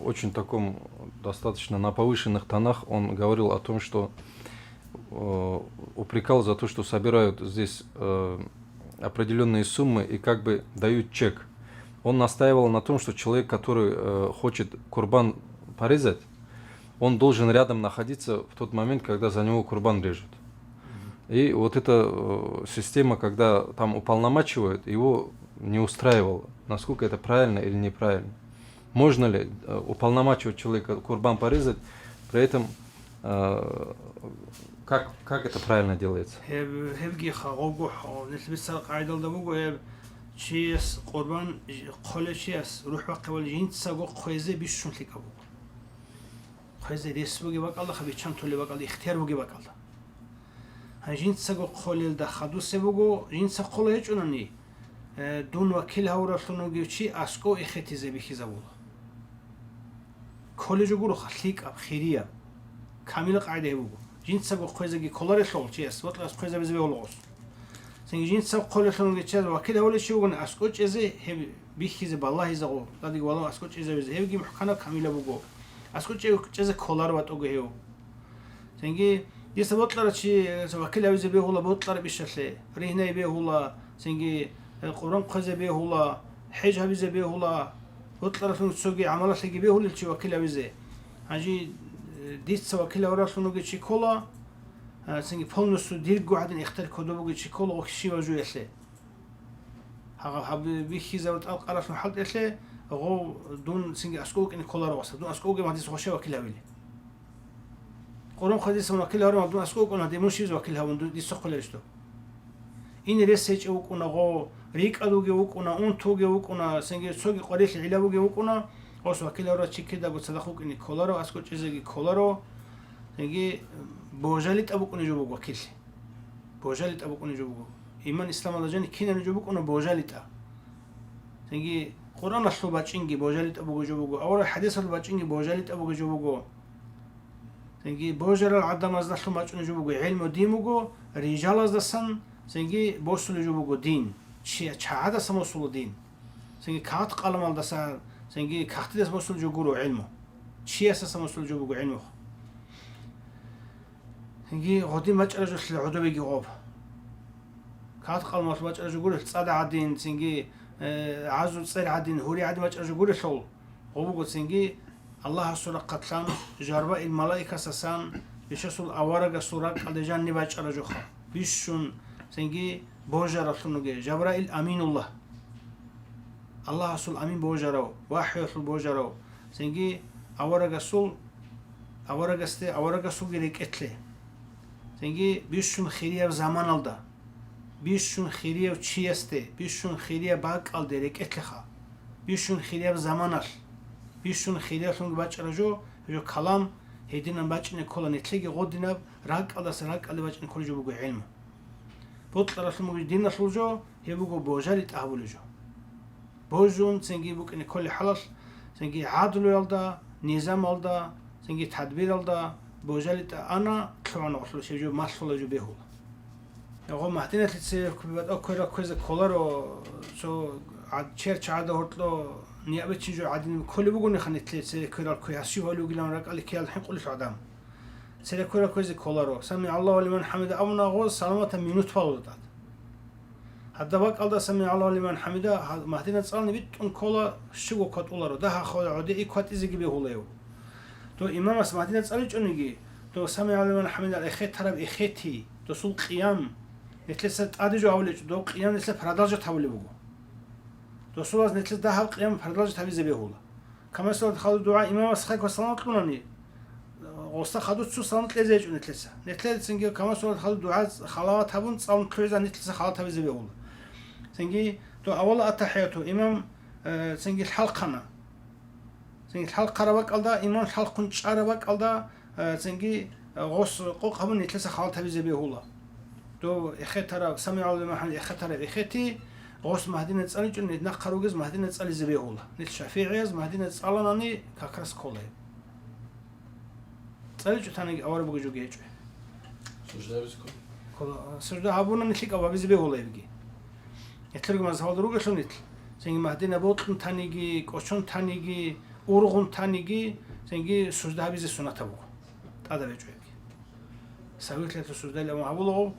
очень таком, достаточно на повышенных тонах, он говорил о том, что упрекал за то, что собирают здесь определенные суммы и как бы дают чек. Он настаивал на том, что человек, который хочет курбан порезать, он должен рядом находиться в тот момент, когда за него курбан режут. И вот эта система, когда там уполномачивают, его не устраивало, насколько это правильно или неправильно. Можно ли уполномачивать человека курбан порезать, при этом как это правильно делается?
چیز قربان خاله چیست روح وقت ولی این سگو خیزه بیشون لیکا بود خیزه ریس بگی بق الله خبی چند طولی بق الله اختیار بگی بق الله هنجین سگو خاله ده خدو سه بگو این سگ خاله هیچ اونانی دون وکیل هوراتونو گیو چی اسکو اختیزه بیخیزه بود خاله جو گرو خلیک اب خیریه کامل قاعده بگو این سگو خیزه گی کلار سال چیست وقت از خیزه بزنی ولوس سنجين سب قول شلون قتشاد وكذا ولا شيء وقن أسكوت إزاي هب بيخيز بالله يزعو تادي والله أسكوت إزاي هب جي محكنا كاملة بقو أسكوت إزاي كولار وات أوجهيو سنجي ديس بطلر شي وكيل أوي زبيه ولا بطلر بيشلة رهنا بيه ولا سنجي قرآن قز بيه ولا حج هبي زبيه ولا بطلر فين تسوقي عمله تلاقي بيه ولا شي وكيل أوي زي هاجي ديس وكيل أورا فينو جي شي كولا سنجي فون نسو ديرجو عدن اختار كودو جي شي كولا وكشي وجو يسله هبي بيخي زود القرف محل يسله غو دون سنجي أسكوك إن كولا رواسه دون أسكوك ما ديس خوشه وكيل أوي قرآن خديس من وكيل هارم دون أسكوك أنا ديمون شيز وكيل هون دي سقل ليشتو این رسیج او کنه غو ریک ادوگی او کنه اون توگی او کنه سنگی سوگی قریش علاوگی او کنه آس وکیل را چی کده بود صدق او کنی کلا رو از کجا چیزی کلا رو سنگی بوجالیت ابو کنی جو وکیل بوجالیت ابو کنی جو ایمان اسلام الله جانی کی نه جو کنه بوجالیت سنگی قرآن اصل بچینگی بوجالیت ابو جو بگو اول حدیث اصل بچینگی بوجالیت ابو جو بگو سنگی بوجال العدم از نشلو ماچون جو بگو علم و دین بگو رجال از دستن سنگی بوسل جو بگو دین چی چه دست مسول دین سنگی کات قلم ال دست سنگی کاتی دست مسول جو گرو علمو چی اساس مسول جو بگو علمو سنگی غدی مچ رجل عدو بگی غوب کات قلم مچ رجل گرو صد عدین سنگی عزو صير عدين هوري عدين مچ رجل گرو شول غوب سنگی الله سورة قتلان جرباء الملائكة سسان بيشسول أورق سورة قلجان نباج رجوخا بيشون سنجي بوجر رسولنوجي جبرائيل أمين الله سول أمين بوجرو وحي سول بوجرو سنجي أورق سول أورق سول جريك إتلي سنجي بيشون خيرية زمان الدا بيشون خيرية وشيستي بيشون خيرية باق الدا ريك إتلخا بيشون خيرية زمانال بيشون خيرية سول باج رجو جو كلام هيدينا باجني كولا نتلقي غودنا راق الله سراق الله باجني كل جو بقول علم بطل رسول مجد دين رسول جو هي بقول بوجالي تقبل جو بوجون سنجي بقول إن كل حلال سنجي عادل يلدا نظام يلدا سنجي تدبير يلدا بوجالي أنا طبعا رسول شيء جو مسؤول جو بهول يقول مهتنة تتصير كبيرة أكثر كذا كولارو شو عاد شرط عاده هرتلو نيابة تيجو عادين كل بقول نخني تلي كيرال كياسي هو اللي يقولون رك اللي كيال الحين قلش عدم سير كيرال كويز كولارو سمع الله لمن حمده أو نغوص سلامة مينوت فاوضات هذا بق الله سمع الله لمن حمده مهدينا تسألني بيت أن كولا شو كات أولارو ده خال عادي كات إزاي جبيه هلايو تو إمام اسمه مهدينا تسألني شو نيجي تو سمع الله لمن حمده الأخير ترى إخيتي تو سول قيام نتلسة أديجو أولي دو قيام نتلسة فرادرجة تحولي بقو رسول الله نتلت ده قيام فرلاج تبيز بيهولا كما سألت خالد دعاء إمام أسخاك وصلات لونني وصل خالد سو صلات لزيج نتلسه نتلت سنجي كما سألت خالد دعاء خلاوات هبون صلات كويزا نتلسه خلاوات تبيز بيهولا سنجي تو أول التحياتو إمام سنجي الحلقنا سنجي الحلقة ربك الله إمام الحلق شعربك الله سنجي غص قوق هبون نتلسه خلاوات تبيز بيهولا تو إخيترا سمع الله محل إخيترا إخيتي غوس مهدينا تسألني جن نتنقروجز مهدينا تسألي زبيهولا نت شافعيز مهدينا تسألني كاكرس كوله تسألي جو تاني أول بقى جو جيجو
سجدة بسكون
كلا سجدة هابونا نتلقى أبغى زبيهولا يبقى يتلقى مزهول روجة شو نتل سينجي مهدينا بوتن تانيجي كوشون تانيجي أورغون تانيجي سينجي سجدة هابي زي سنة تبغى هذا بيجو يبقى سويت لك السجدة اللي ما هبولو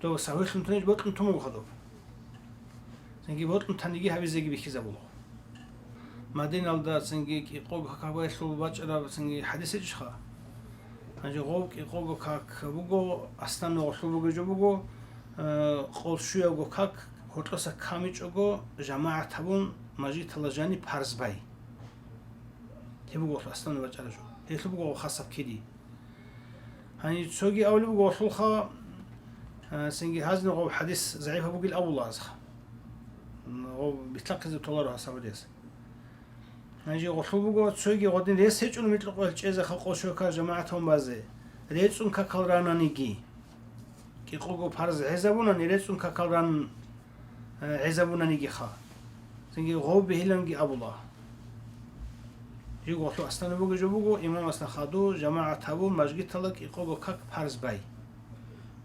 تو سويت لهم تاني بوتن تومو خذوه سنجي بوتن تانيجي هبي زي بيكي زبولو مدينة الدا سنجي كي قوق هكاوي شلو باجرا سنجي حديث جشخا هنجي قوق كي قوق كاك بوجو أستنى وشلو بوجو جو بوجو قول شوية بوجو كاك هوتلوسا كاميج بوجو جماعة تبون ماجي تلاجاني بارز باي تبوجو أستنى باجرا جو هيتلو بوجو خاصة كيدي هني تسوقي أولي بوجو شلخا سنجي هذا نقول حديث ضعيف بوجي الأول لازخ بيتلقى زي طلارو حساب ديس نجي غفو بقول تسوقي غادين ليس هيك إنه مثل قول شيء زي خلق شوكا جماعتهم بازه ليتسون ككلرانا نيجي كي قوقو بارز عزبونا ليتسون ككلران عزبونا نيجي خا سنجي غوب بهلنجي أبو الله يقول تو أستنا بقول جو بقول إمام أستنا خادو جماعة تابو مجد تلك يقوقو كك بارز باي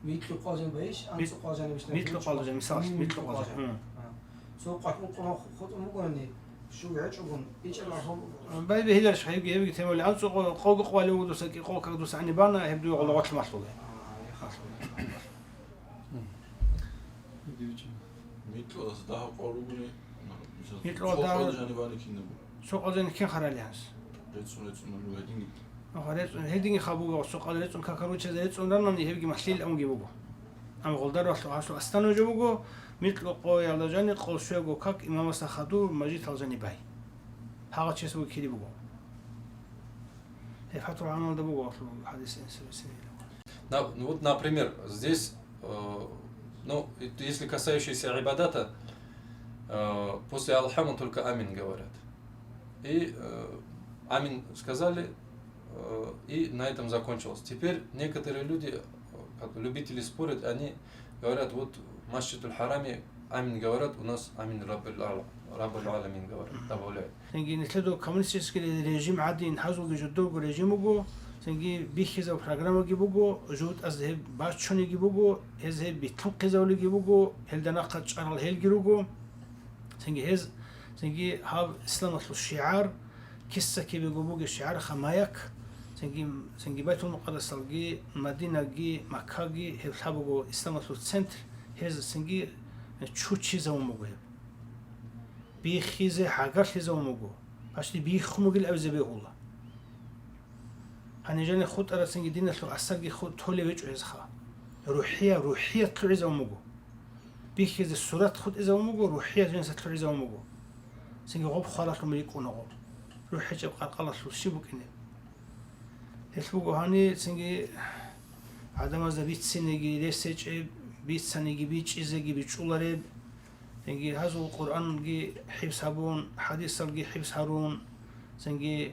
مثل قاجن بايش أنت قاجن بايش
مثل قاجن مثال مثل قاجن
سو قاتل قنا خود مقولني شو يعجبهم يجعلهم
باي بهيلرش هيجي تمول أنسو قوق قوالي ودوس كي قوق دوس عني بانا يبدو يغلقات المطلوب
მიტყვა და ყორუგუნი
მიტყვა და-
ყოლჟანი ვანი კინებო
سوق كين خراليانس
რეცუნ ნუ ჰედინგი
أخرت هيدين خابوغا سوق قدرت أن كاكروتش زرت أن رنن يهبي محليل أم جيبوغو أم غلدار وصل عشرة أستانو جيبوغو مثل قوي على جاني قول شويغو كاك إمام سخدو مجيد تلجاني باي هاغا تشيسو كيري بوغو هي فترة عمل دبوغو أصلو حديث إنسان
Ну вот, например, здесь, ну, если касающийся ибадата, после Алхама только амин говорят. И амин сказали, и на этом закончилось. Теперь некоторые люди, любители спорить, они говорят, вот в Масджид Хараме амин говорят, у нас амин Раббил Аламин говорят, добавляют.
تنجي نتلدو كومونستический режим عادي نحازو جدو رежимугу تنجي بيخيزا программа гибугу جود از هب باشوني гибугу هز هب بتنقذوا гибугу هل دناقة شرال هل جروجو تنجي هز تنجي هاب إسلام الشعار كسة كي بيجوبوج الشعار خمايك تنجي بيت المقدس الجي مدينة جي مكة جي هل حبوجو إسلام السنتر هز تنجي شو تشيزا وموجه بيخيزة حجر خيزة وموجو عشان بيخمو جل أوزبيه الله هنجاني خود أرسل جدينا لو أسرع خود تولي وجه إزخا روحية تلو إذا وموجو بيخيز الصورات خود إذا وموجو روحية جنس تلو إذا وموجو سنجي غب خالص لمريكون غب روحية جب قال لو شيبوك إنه هالبوجو هني سنجي عدم از بيت سنجي لسه بيت سنجي بيتش إذا جي بيتشولارب سنجي هذا القرآن جي حفظ هبون حديث الجي حفظ هارون سنجي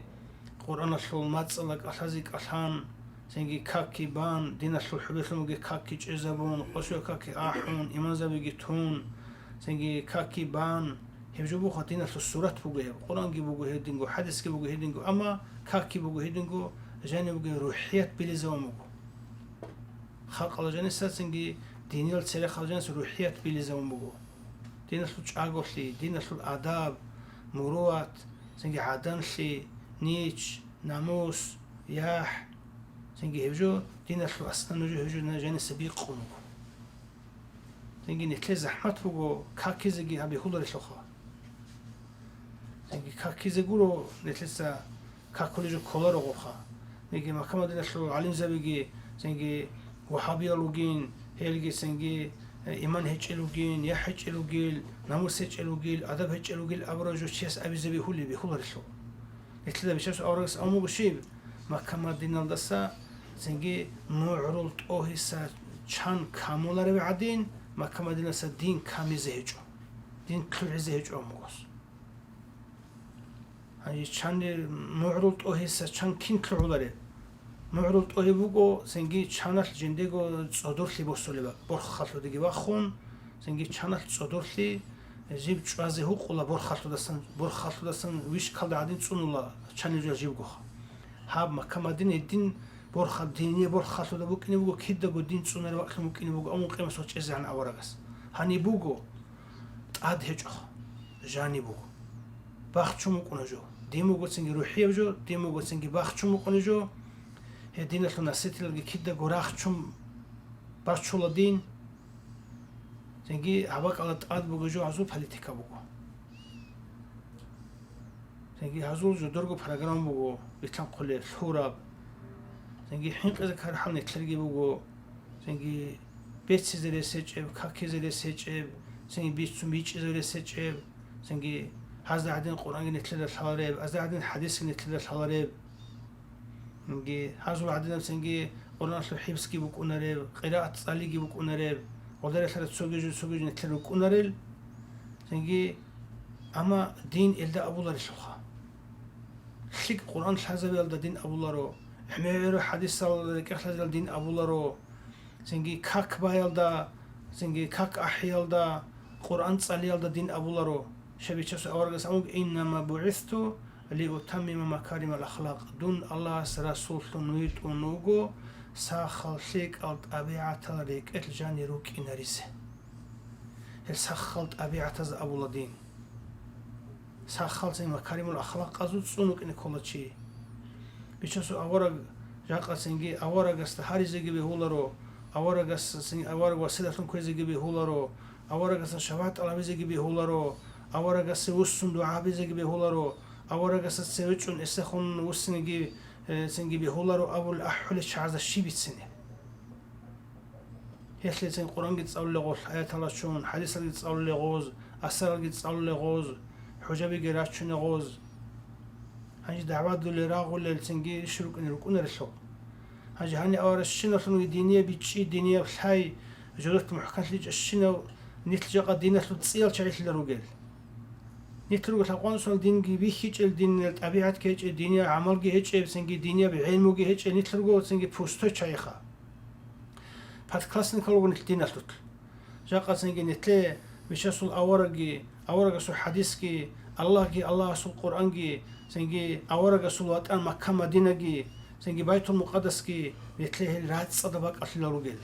قرآن الشول ماتسلك أحزك أحان سنجي كاكي بان دين الشول حبيث لمجي كاكي جزبون قشوا كاكي آحون إيمان زبيجي تون سنجي كاكي بان هبجبو خاتين الشول سورة بوجه قرآن جي بوجه هدينجو حديث جي بوجه هدينجو أما كاكي بوجه هدينجو جاني بوجه روحيات بلزومجو خلق الله جاني سنجي دينيل سري خلق جاني روحيات بلزومجو دين الشول شاغوشي دين الشول آداب مروات سنجي عادنشي نيتش ناموس ياح سنجي هبجو دين الشول أصلا نجو هبجو نجاني سبيق قومجو سنجي نتلي زحمت بوجو كاكي زجي هبي هولر شلخا سنجي كاكي زجورو نتلسا كاكولي جو كولارو غوخا نيجي محكمة دين الشول علم زبيجي سنجي وحابي لوجين هيلجي سنجي إيمان هيج إلوجين يا هيج إلوجيل ناموس هيج إلوجيل أدب هيج إلوجيل أبرزو شيس أبي زبي هولي بهولر شلو إتلا بيشوف أورس أمو بشيب محكمة دين الدسا سنجي نوعرولت أوهيسا شان كامولار بعدين محكمة دين الدسا دين كامي زهجو دين كل زهجو أموس هاي شان نوعرولت أوهيسا شان كين كلولار نوعرولت أوهي بوجو سنجي شانال جنديجو صدور لي بوسولي بور خاطر ديجي واخون سنجي شانال صدور لي جيب شوازي هوق ولا بور خاطر دستن ويش كل عادين تون ولا شان يجيب جوخ هاب محكمة دين الدين بور خاطر ديني بور خاطر دبوك إني بوجو كيدا جو دين تون الوقت ممكن بوجو أمو قيمة سوتش إزعن أورغس هني بوجو تعاد هجوخ جاني بوجو باخ ممكن جو ديمو قلت سنجي روحية جو ديمو قلت سنجي باخ ممكن جو هدين اللي نسيت اللي كده جراح باشولا دين سنجي عباك على تعاد بوجو عزو بحليتك بوجو سنجي عزو جو درجو برنامج بوجو بيتلام كله الحوراب سنجي حين كذا كارحال نتلقي بوجو سنجي بيت زي سيجب كاكي زي سيجب سنجي بيت زي سيجب سنجي هذا عدين القرآن نتلقي الحوارب هذا عدين حديث نتلقي الحوارب سنجي هذا عدين سنجي قرآن الحفظ كي بوك أنارب قراءة صالي كي بوك أنارب قدر ثلاث سوجي نتلقي بوك أنارل سنجي أما دين إلدا أبو الله رشوخا خلق قرآن الحزب إلدا دين أبو الله رو حمير حديث صلى الله دين أبو الله رو سنجي كاك بايلدا سنجي كاك أحيالدا قرآن صالي إلدا دين أبو الله رو شبي تشوف أورجس أمك إنما بعثت لأتمم مكارم الأخلاق دون الله رسول نويت ونوجو ساخل شيك أو أبيعة ريك الجاني روك إناريسه الساخل أبيعة أبو لدين сахалцин макаримул ахлақ азу цунук ин колочи бичасу авара жақасинги аварагаста харизеги бехуларо аварагас син авараг василатун көзеги бехуларо аварагас шават алавизеги бехуларо аварагас уссун дуабизеги бехуларо аварагас севчун эсехун уссинги синги бехуларо абул ахул шаза шибитсини هيخليتين قرآن قد تصول لغوز آيات الله شون حديث قد تصول لغوز أسر قد تصول لغوز حجابي قرات شون لغوز هنجي دعوات دول راغو للتنجي شروك إن ركون رسول هنجي هني أور الشنة تنو دينية بيتشي دينية بحاي جودت محكمة ليج الشنة نيت جاقة دينة تتصيل شعيت للرجال نيت رجال هقون سون دينجي بيهيج الدين الطبيعة كيج الدنيا عمل جيهيج بسنجي دينية بعلمه جيهيج نيت رجال سنجي بوستو شايخة فات كلاسن كلو نتلين أتوت جاء سنجي نتلي بيشاسول أورجي سو حديثكي الله سو القرآنجي سنجي أورجي سو وطن مكة مدينة سنجي بيت المقدس كي نتلي رات صدبك أصل الرجال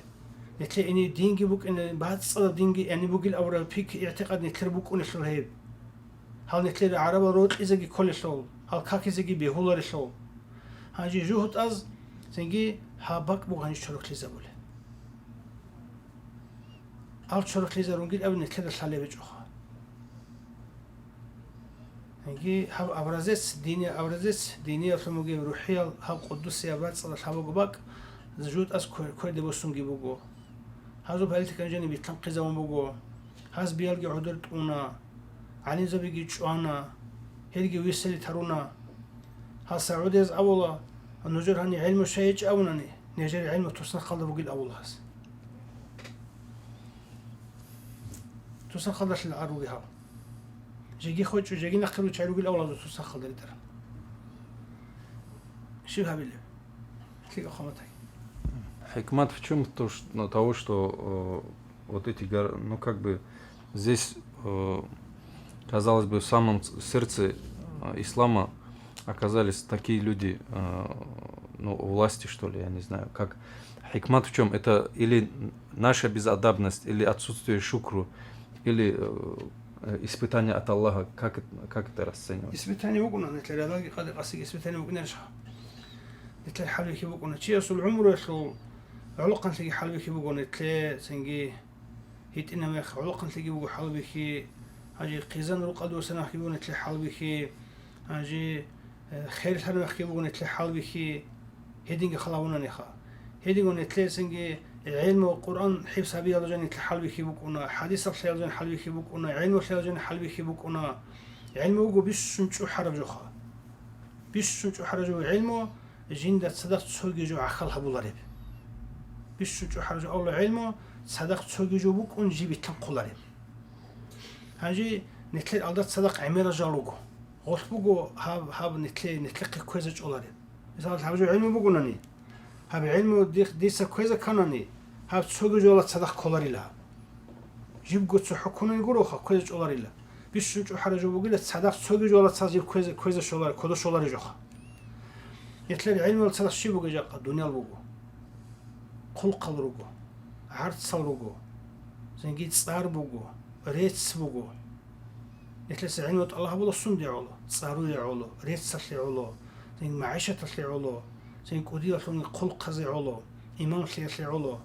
نتلي إني دينجي بوك إن بعد صد دينجي يعني بوجي أورا بيك اعتقاد نتلي بوك ونشلهيب هل نتلي العرب رود إزاجي كل شلون هل كاك إزاجي بيهولر شلون هنجي جوهت أز سنجي هابك بوك هنشترك لزبوله أول شرط ليزر ونقول أبني كذا الحالة بجوها. نجي هاب أبرزت دينية فموجي روحية هاب قدوسية بعد صار الحبوق باك زوجت أس كل دبوسون جيبوجو. هذا بهالتك كان جاني بيتنقذ ومبوجو. هذا بيلقي عدلت أونا علي زبيجي شوانا هيلقي ويسلي ترونا. هذا سعوديز أولا النجار هني علم شيء أوناني نجار علم توصل خالد بوجي أولا هذا. توصل خلص العروقي هاو جيجي خوش وجيجي نخلو تشعروقي الأولاد توصل خلص الدرا شو هابيلي تلقى خامتك
Хикмат в чем того, что вот эти, ну как бы здесь, казалось бы, в самом сердце ислама оказались такие люди, ну, у власти, что ли, я не знаю, как хикмат в чем? Это или наша безадабность, или отсутствие шукру, или испытание от Аллаха, как это расценивать?
испытание وقنا نتلي رضاقي قد قصي испытание وقنا نشها نتلي حلوي كي وقنا تشي يصل عمره يصل علقا تلقي حلوي كي وقنا نتلي سنجي هيت إنما يخ علقا تلقي وقو حلوي كي هاجي قيزان رقد وسنة كي وقنا نتلي حلوي كي هاجي خير الحلوي كي وقنا نتلي حلوي كي هيدينج خلاونا نخا هيدينج نتلي سنجي علم القرآن حب سبيل الله جاني الحلوي خيبوكنا حديث الله جاني الحلوي خيبوكنا علم الله جاني الحلوي خيبوكنا علمه وجو بيشنشو حرجوها بيشنشو حرجو علمه جند صدق تسوي جو عخلها بولارب بيشنشو حرجو الله علمه صدق تسوي جو بوكون جيبي تنقلارب هاجي نتلي الله صدق عمير جالوجو غلط بوجو هاب نتلي كويزج أولارب مثلا حرجو علمه بوجونني هاب علمه ديسا كويزة كانني هاب تسوي جولا صدق كولاريلا جيب قط حكومة يقولوها كويزة كولاريلا بيشوف حرجوا بقول صدق تسوي جولا تصير كويزة شولار كودا شولار جوها يتلاقي علم الصدق شيء بقى جاق الدنيا البقو خلق الرجو عرض صلرجو زنجيت صار بقو ريت بقو يتلاقي علم الله بقول الصند يعلو صاروا يعلو ريت صلي يعلو زين معيشة تصلي يعلو زين كودي أصلاً خلق زي علو إيمان سياسي علو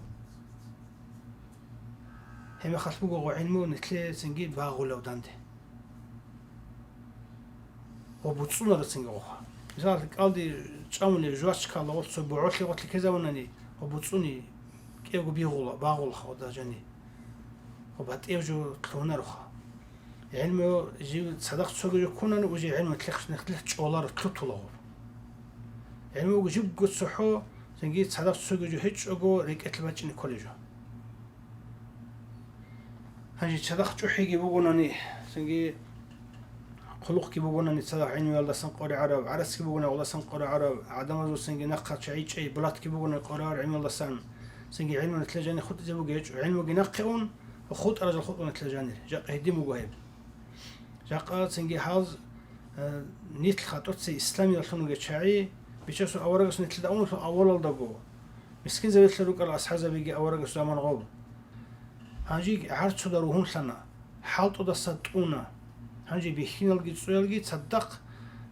هم خصبوا جو علمه نتلي زنجي باغو لو دانده وبتصون هذا زنجوها مثلا قالدي تشامني جواش كلا وصل بعوث لي قلت كذا ونني وبتصوني كيف بيغولا باغول خدا جاني وبعد يجوا تلونا روخا علمه جي صدق سوق يكونن وجي علمه تلخش نختلف تشولار تلطلو علمه وجيب قد صحو زنجي صدق سوق جو هيج أجو ريكت لبتشني كوليجو هنجي صدق جو حيجي بقولني زنجي خلق كي بقولني صدق علمي والله سنقري عرب عرس كي بقولنا والله سنقري عرب عدم زو زنجي نقط شيء بلاد كي بقولنا قرار علمي والله سن زنجي علمه نتلاجاني خد زي بقيج علمه جنقون وخد أرجع خد ونتلاجاني جاء هديم وجاهب جاء زنجي حاز نيت خاطرت سي إسلامي الخنوجة شاعي بيشوفوا أورجس نتلدأون في أول الدقو مسكين زي بيتلروك الأصحاب بيجي أورجس زمان غوب هنجي عرض صدروهن سنة حالتو دا صدقونا هنجي بيحكينا لقيت سؤال لقيت صدق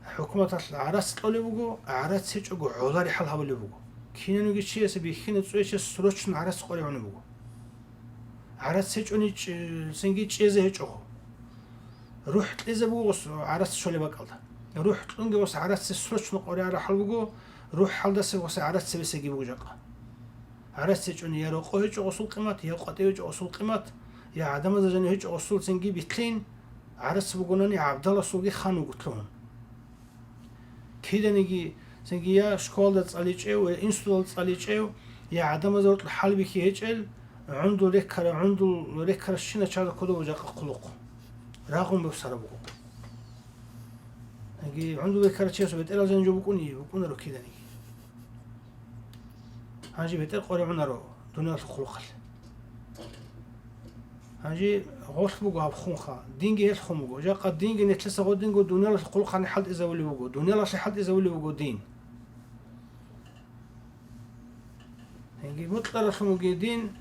حكومة العرس طولي بقو عرس هيج أقو عولاري حل هبلي بقو كينا نقول شيء سبيحكينا سؤال شيء سروش عرس قري عنو بقو عرس هيج أني سنجي شيء هيج أخو روح إذا بقو عرس شو اللي بقالده روح تلونجي وس عرس سروش نقري على حل بقو روح حل دس وس عرس سبيسجي بقو جاقه عرس هيج أني يروقه هيج أصول قيمات يروقه هيج أصول قيمات يا عدم زجني هيج أصول سنجي بيتلين عرس بقولني عبد الله سوقي خانو قلت لهم كيدا نجي سنجي يا شكول تصاليج أو إنستول تصاليج أو يا عدم زورت الحال بكي هيجل عنده ركر الشينة شهادة كده وجاق قلقه راقم ببصر بقو نجي عنده ركر شيء سو بيتر زين جو بكون رو كيدا نجي هاجي بيتر قري عنا رو دنيا الخلق هاجي غوش بقو هاب خونخا دينجي هيش خون بقو جاقا دينجي نتلسا غو دينجو دنيا الخلق عن حد إذا ولي بقو دنيا لاش حد إذا ولي بقو دين هنجي مطلع رسمو دين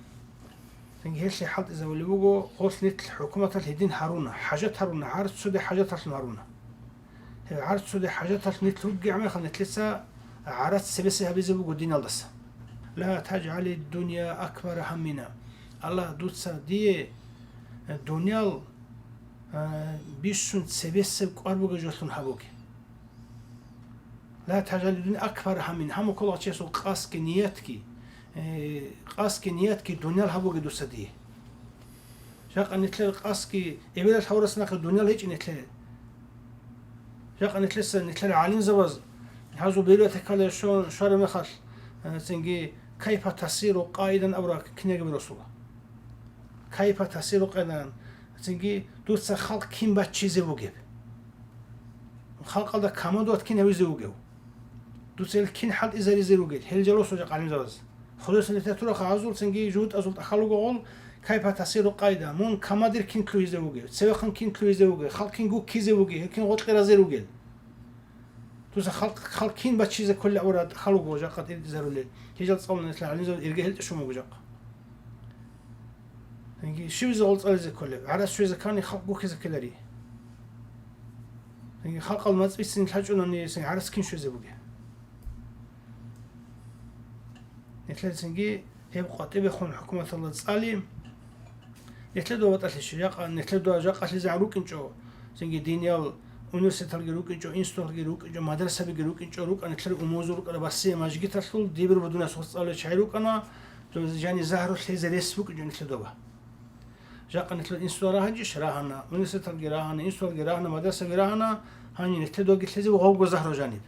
هنجي هيش حد إذا ولي بقو غوش نتل حكومة الهدين هارونا حاجات هارونا عارض سودي حاجات هارونا عارض سودي حاجات نتل وقع عمي خل نتلسا عارض سبسي هبيزي بقو دين الدسا لا تجعل الدنيا أكبر همنا الله دوتسا دي الدنيا بيشون تسبسب قربو جلتون حبوكي لا تجعل الدنيا أكبر همنا همو كل شيء سو قاسك نيتك الدنيا حبوكي دوتسا دي شاق أن نتلي قاسك إبدا حورسنا الدنيا هيك نتلي شاق أن نتلي عالين زواز هذو بيلو تكال شون شار مخال سنجي كيف تصير قائدا أو كنيج برسول كيف تصير قائدا سنجي دوت خلق كم بتشيزه وجب خلق هذا كمان دوت كين هويزه وجب دوت الكين حد إزاي زي وجب هل جلوس وجا قالين زواز خلاص نتطور خازول سنجي جود أزول أخلو قول كيف تصير قائدا مون كمادر كين كلويزه وجب سواء كين كلويزه وجب خلق كين جو كيزه وجب كين غط غير وجب دوس خلق كين بتشيزه كل أوراد خلو وجا قد زرولي هيجل صوم نسلا علين زود إرجع هلت شو موجق يعني شو زولت على زي كله على شو إذا كان يخلقوا كذا كلاري يعني خلق الماس بس نحتاج إنه يعني على سكين شو زي بقى نتلاقي سنجي يبقى تبي حكومة الله تسألي نتلاقي دوت أصل الشجاع نتلاقي دوت جاق أصل زعروك إنشوا سنجي دينيال universitet geruq incho institut geruq incho madrasa geruq incho ruq an tlar umozruq ala basse majgi tasul dibir baduna social chayruq ana yani zahru hiz resbuk incho nitladoba jaqan nitla institut rahanji shrahana universitet gerahana institut gerahana madrasa gerahana hani nitlado gitlizi وغوغ zahru janib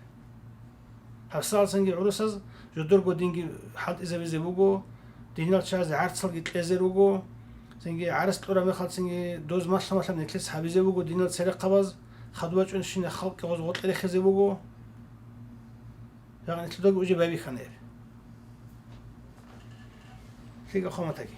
hafsal sangi urusaz jodur godingi halt izavize bugo dinal chaz artsal gitlezerugo sangi aras tura mekhat sangi doz masla nitlis habize bugo dinal sere qabaz خدوات عن شين خلق غزوات اللي خزبوجو يعني تلقوا وجه بابي خنير في قامتك